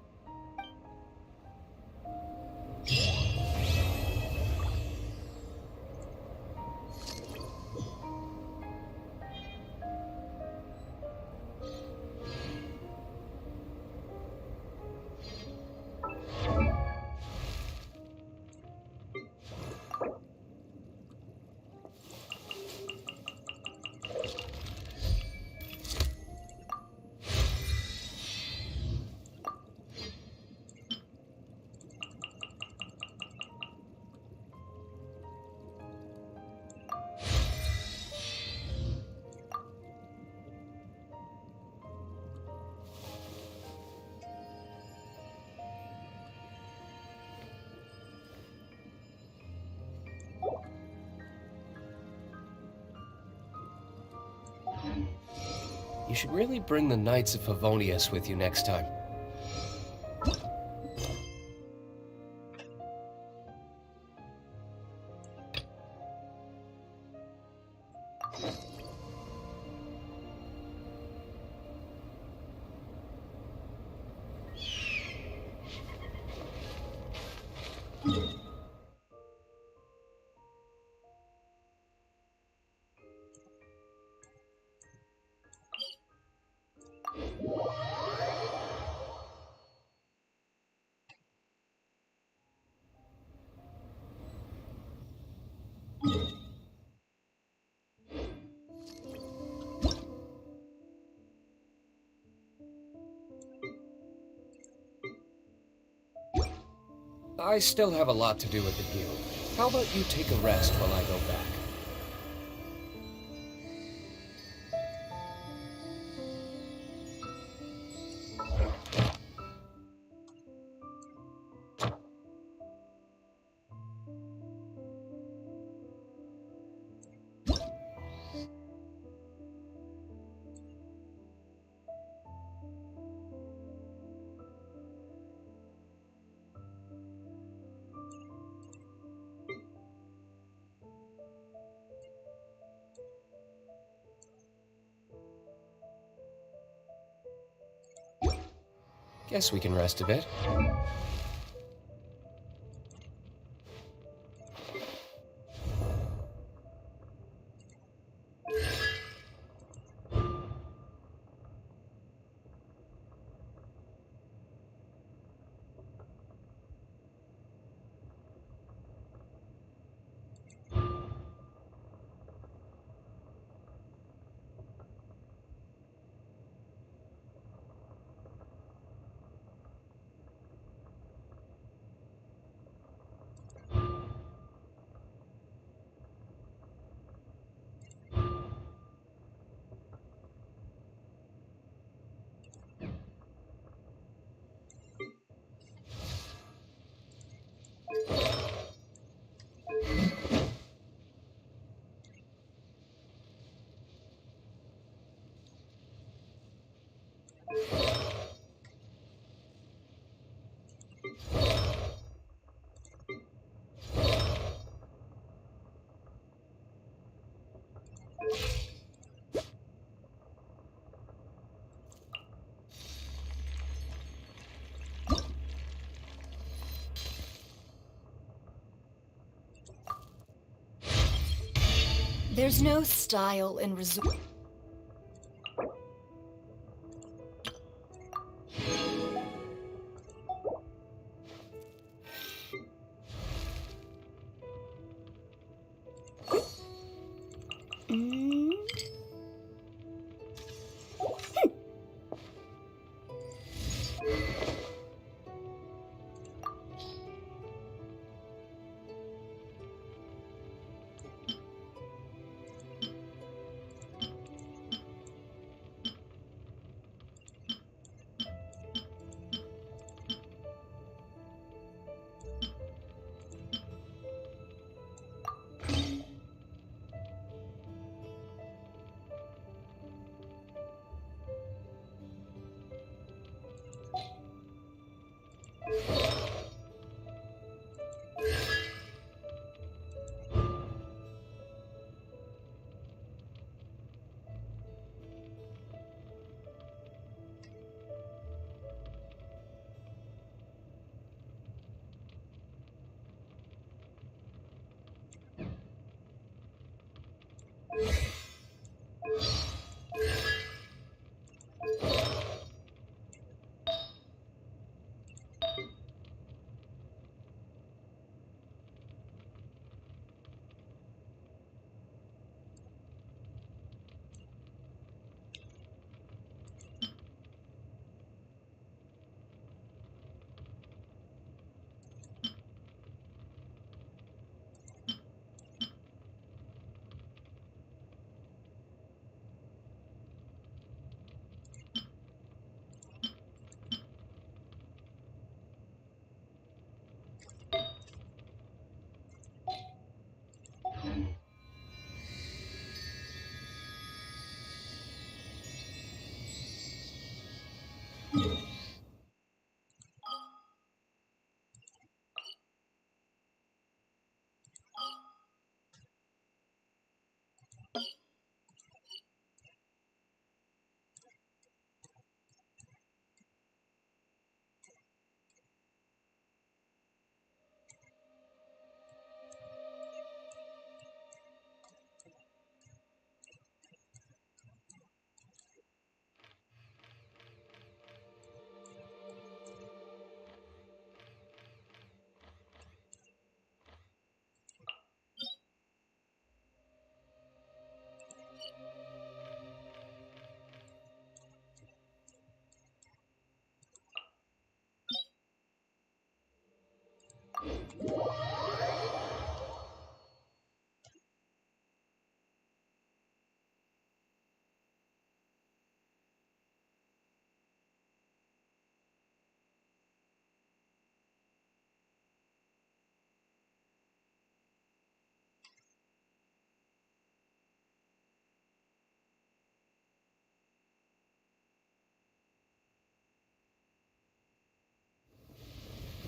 You should really bring the Knights of Favonius with you next time. I still have a lot to do with the guild. How about you take a rest while I go back? Guess we can rest a bit. There's no style in resort.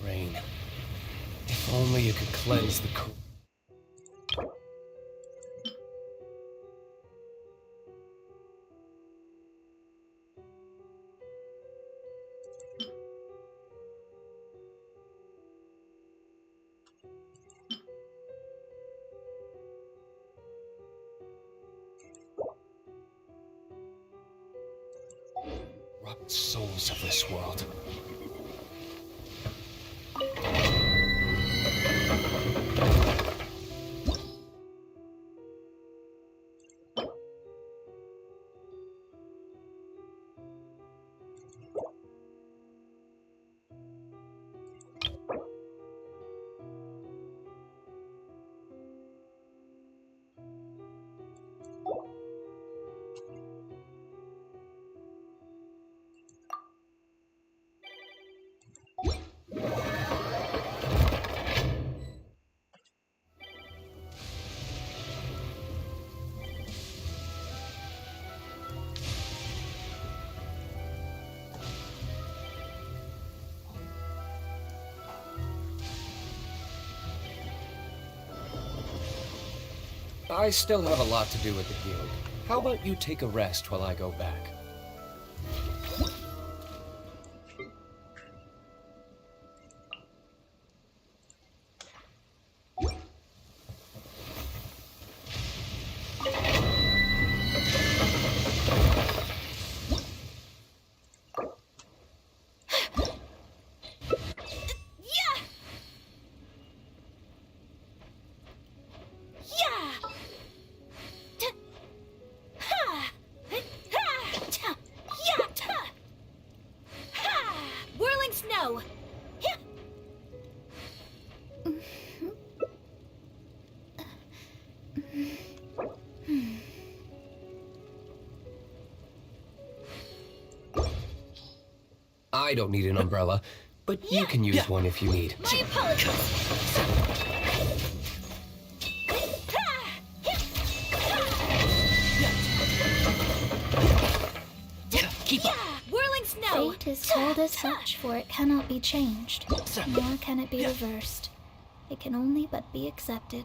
Rain. If only you could cleanse the corrupt souls of this world. I still have a lot to do with the guild. How about you take a rest while I go back? Whirling snow! I don't need an umbrella, but you can use one if you need. My apologies! Keep up. Whirling snow! Fate is told as such, for it cannot be changed, nor can it be reversed. It can only but be accepted.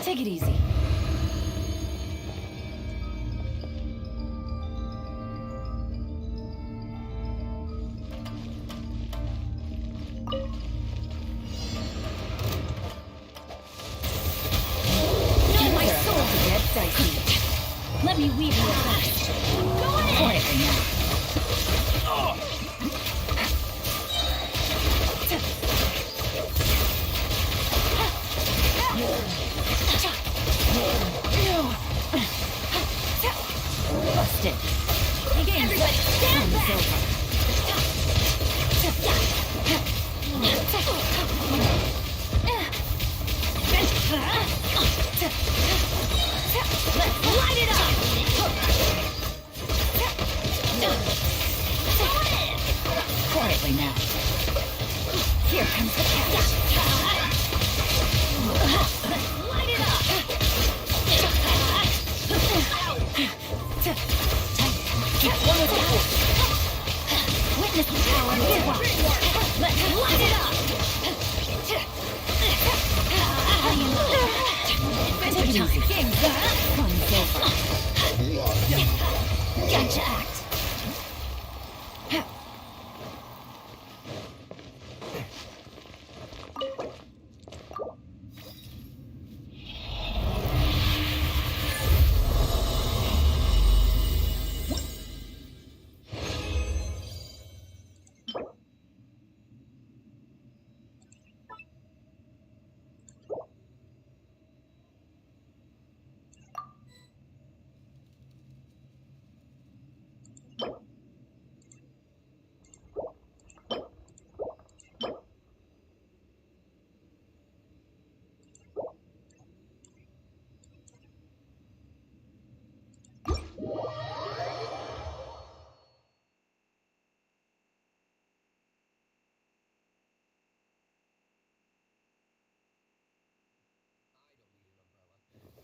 Take it easy. Not my soul to get dicey. Let me weave you a vest. Go ahead! now. Busted. Everybody stand back! Let's light it up! Quietly now. Here comes the catch. Light it up! One with the force. Witness the power of the watch. Let's light it up! Take it easy. Game's up. Fun's over. Gotcha act!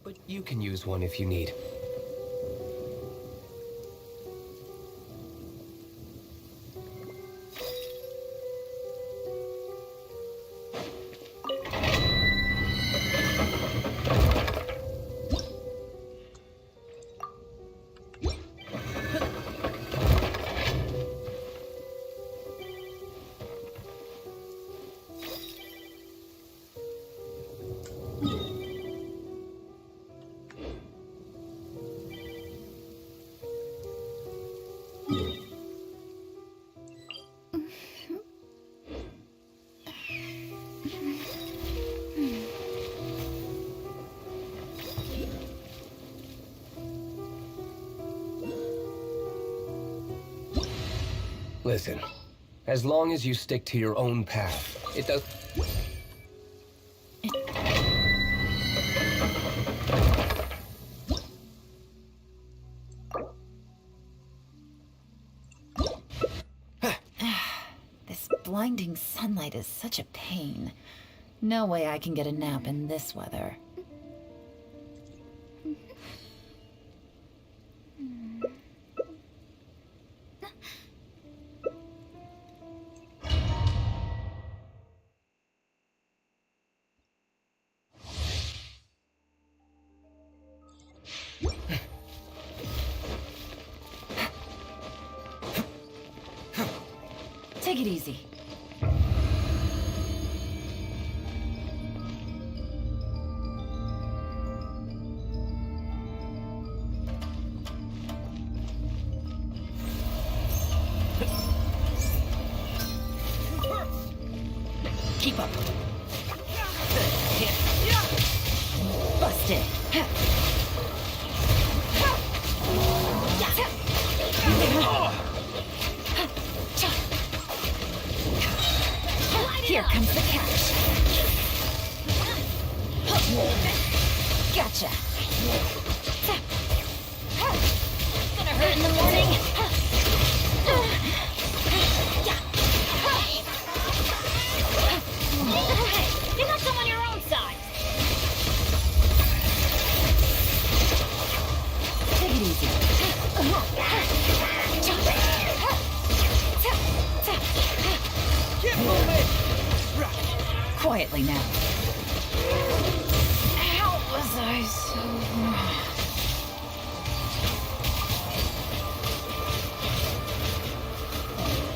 But you can use one if you need. Listen, as long as you stick to your own path, it does... This blinding sunlight is such a pain. No way I can get a nap in this weather. Take it easy. Keep up. Busted. Here comes the catch. Gotcha. Gonna hurt in the morning. Hey, you got some on your own side. Take it easy. Get moving. Quietly now. How was I so...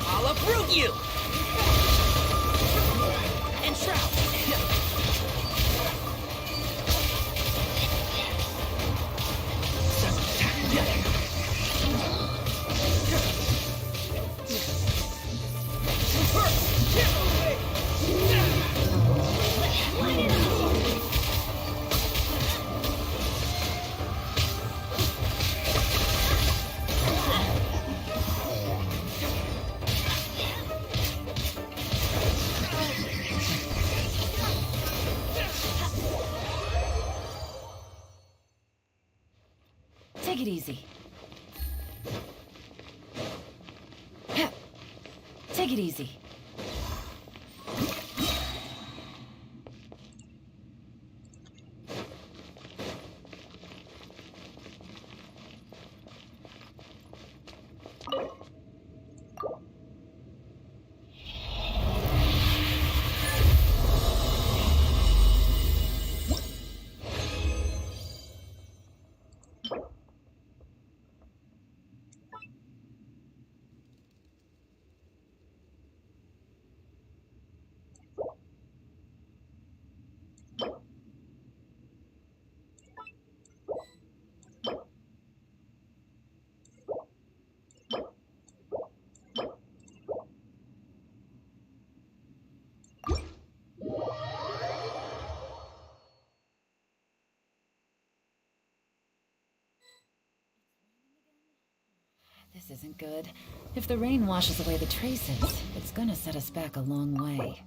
I'll uproot you! And shroud! Take it easy. Take it easy. This isn't good. If the rain washes away the traces, it's gonna set us back a long way.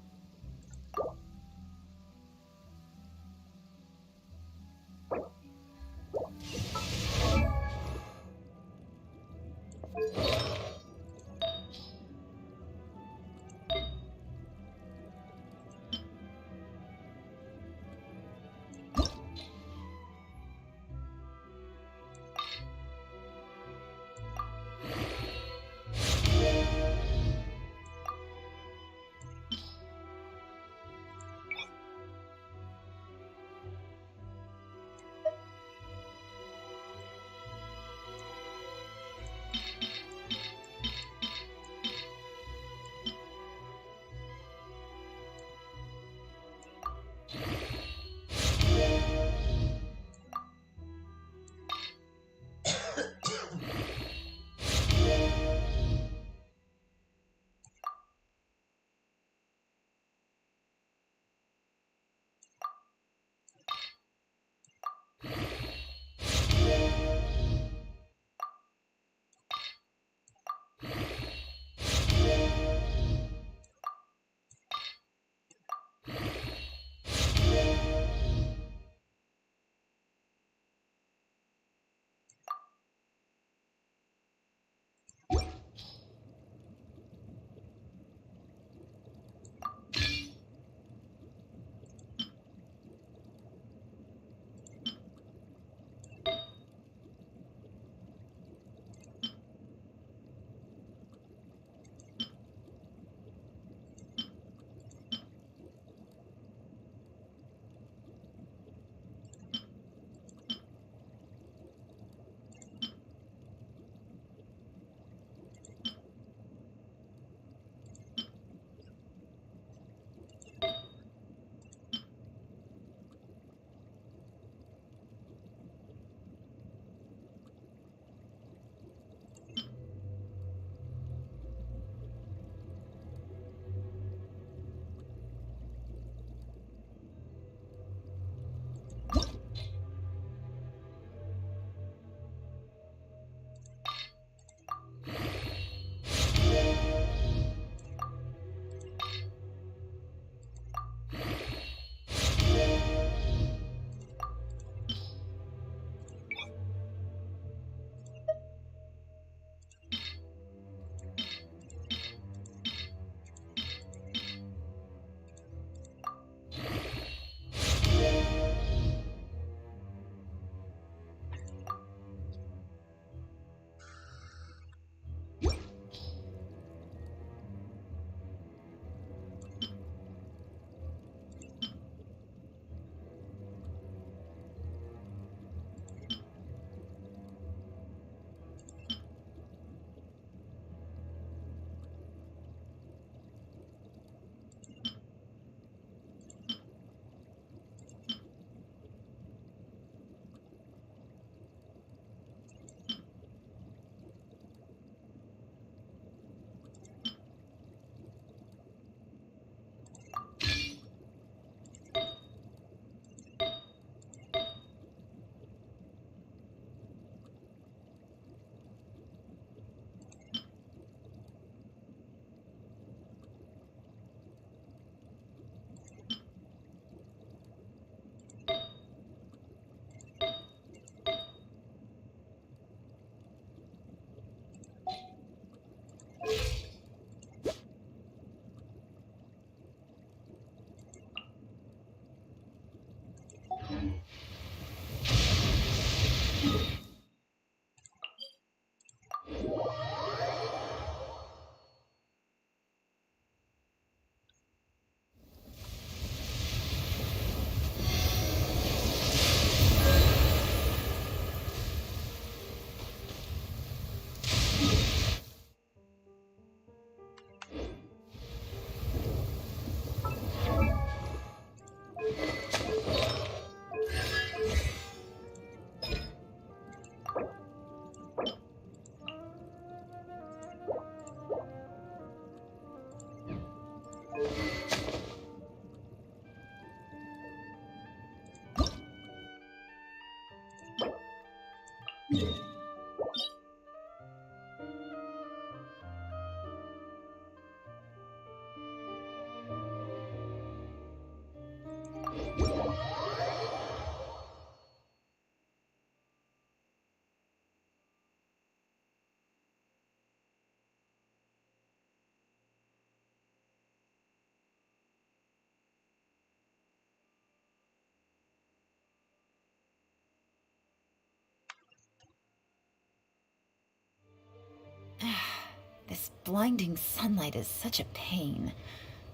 blinding sunlight is such a pain.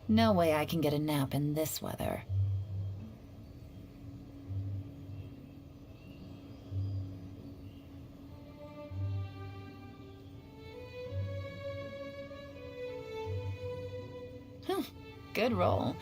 No way I can get a nap in this weather. Good roll.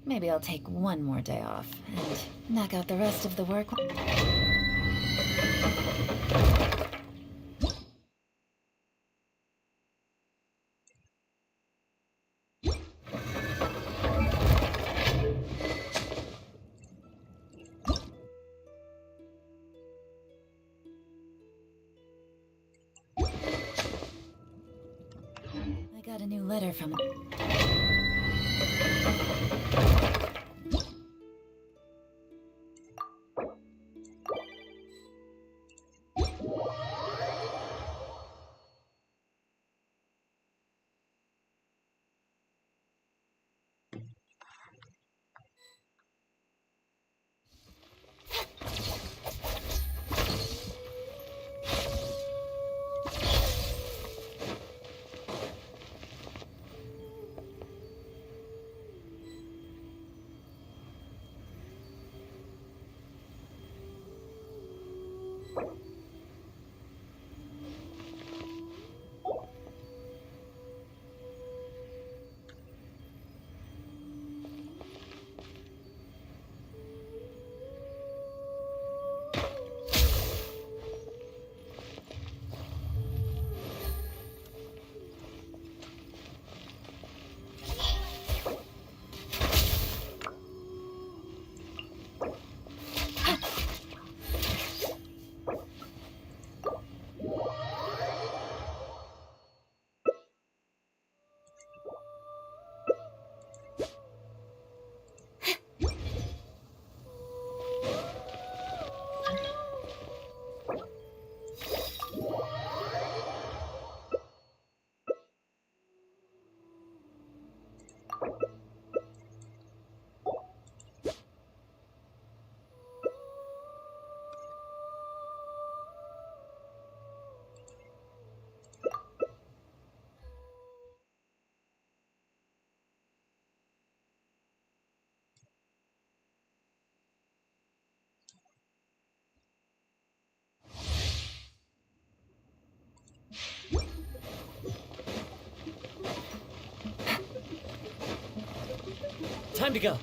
Maybe I'll take one more day off and knock out the rest of the work. I got a new letter from... Time to go.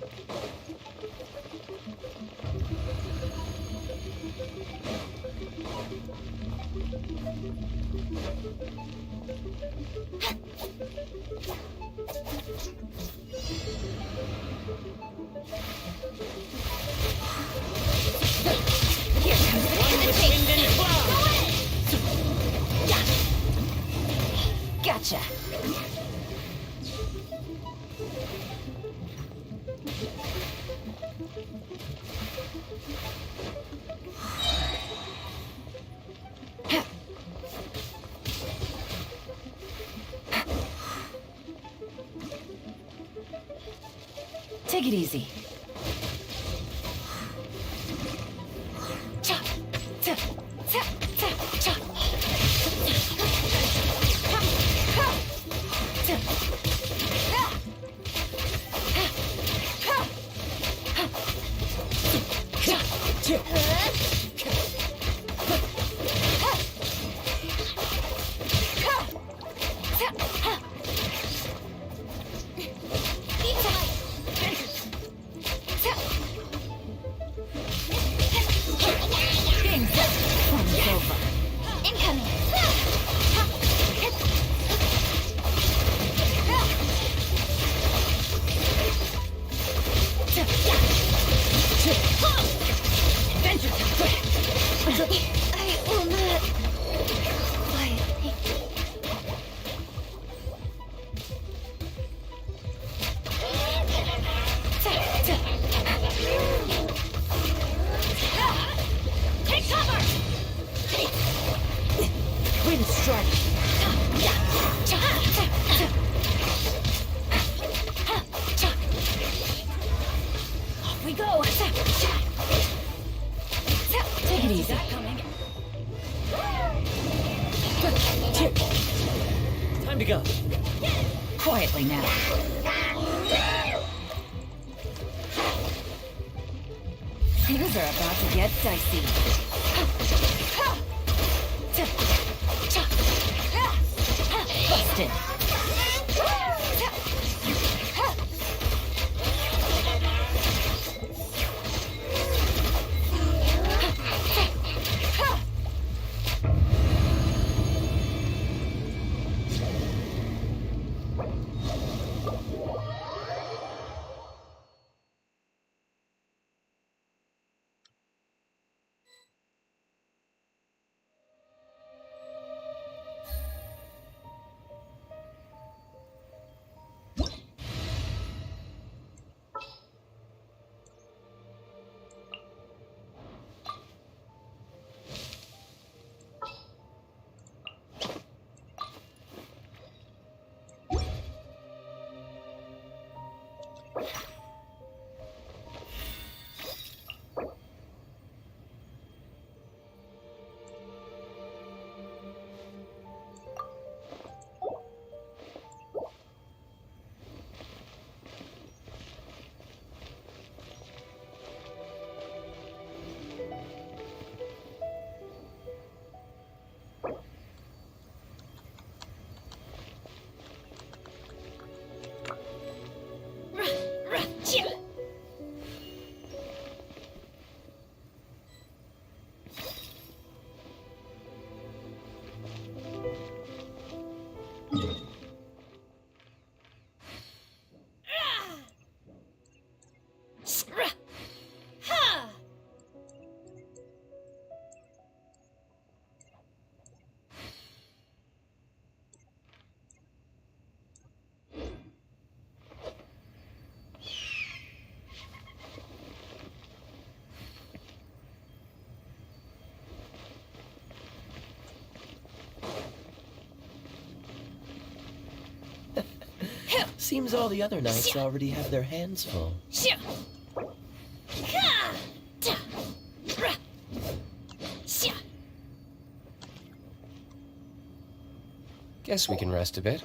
Here comes the one with wind and cloud. Gotcha. Take it easy. Chop, chop, chop, chop, chop. I will not. Quietly. Take cover! Wind strike. Off we go. Take it easy. Time to go. Quietly now. Things are about to get dicey. Busted. Seems all the other knights already have their hands full. Guess we can rest a bit.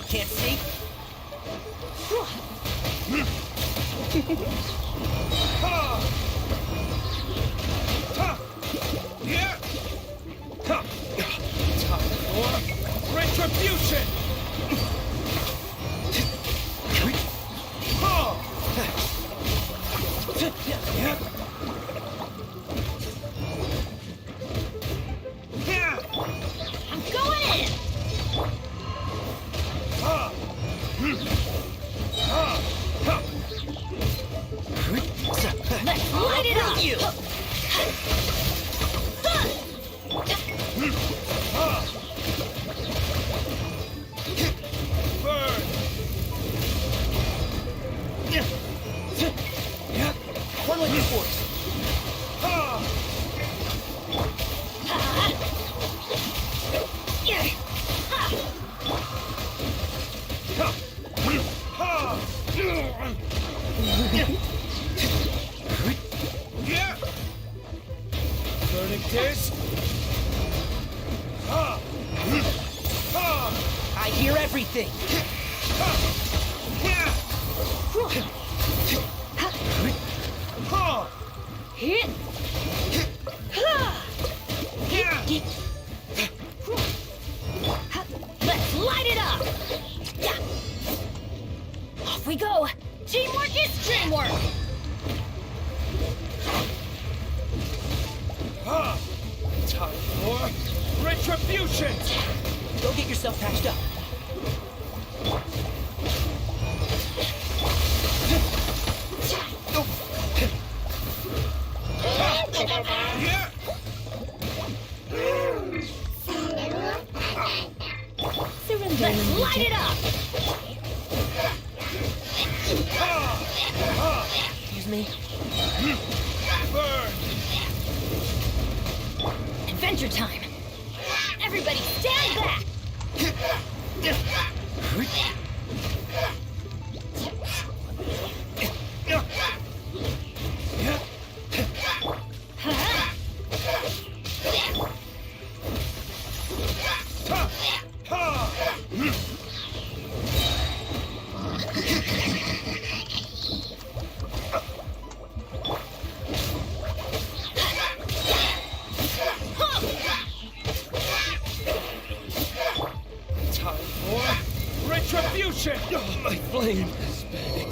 Can't see? Time for retribution! I'm going in! Let's light it up! You. Burn! One with your force. Verdict is... I hear everything. Hit! Let's light it up! Off we go! Teamwork is dreamwork! Time for retribution! Go get yourself patched up. Let's light it up! Excuse me? Burn! Adventure time! Everybody stand back! Time for retribution! My flame is fading.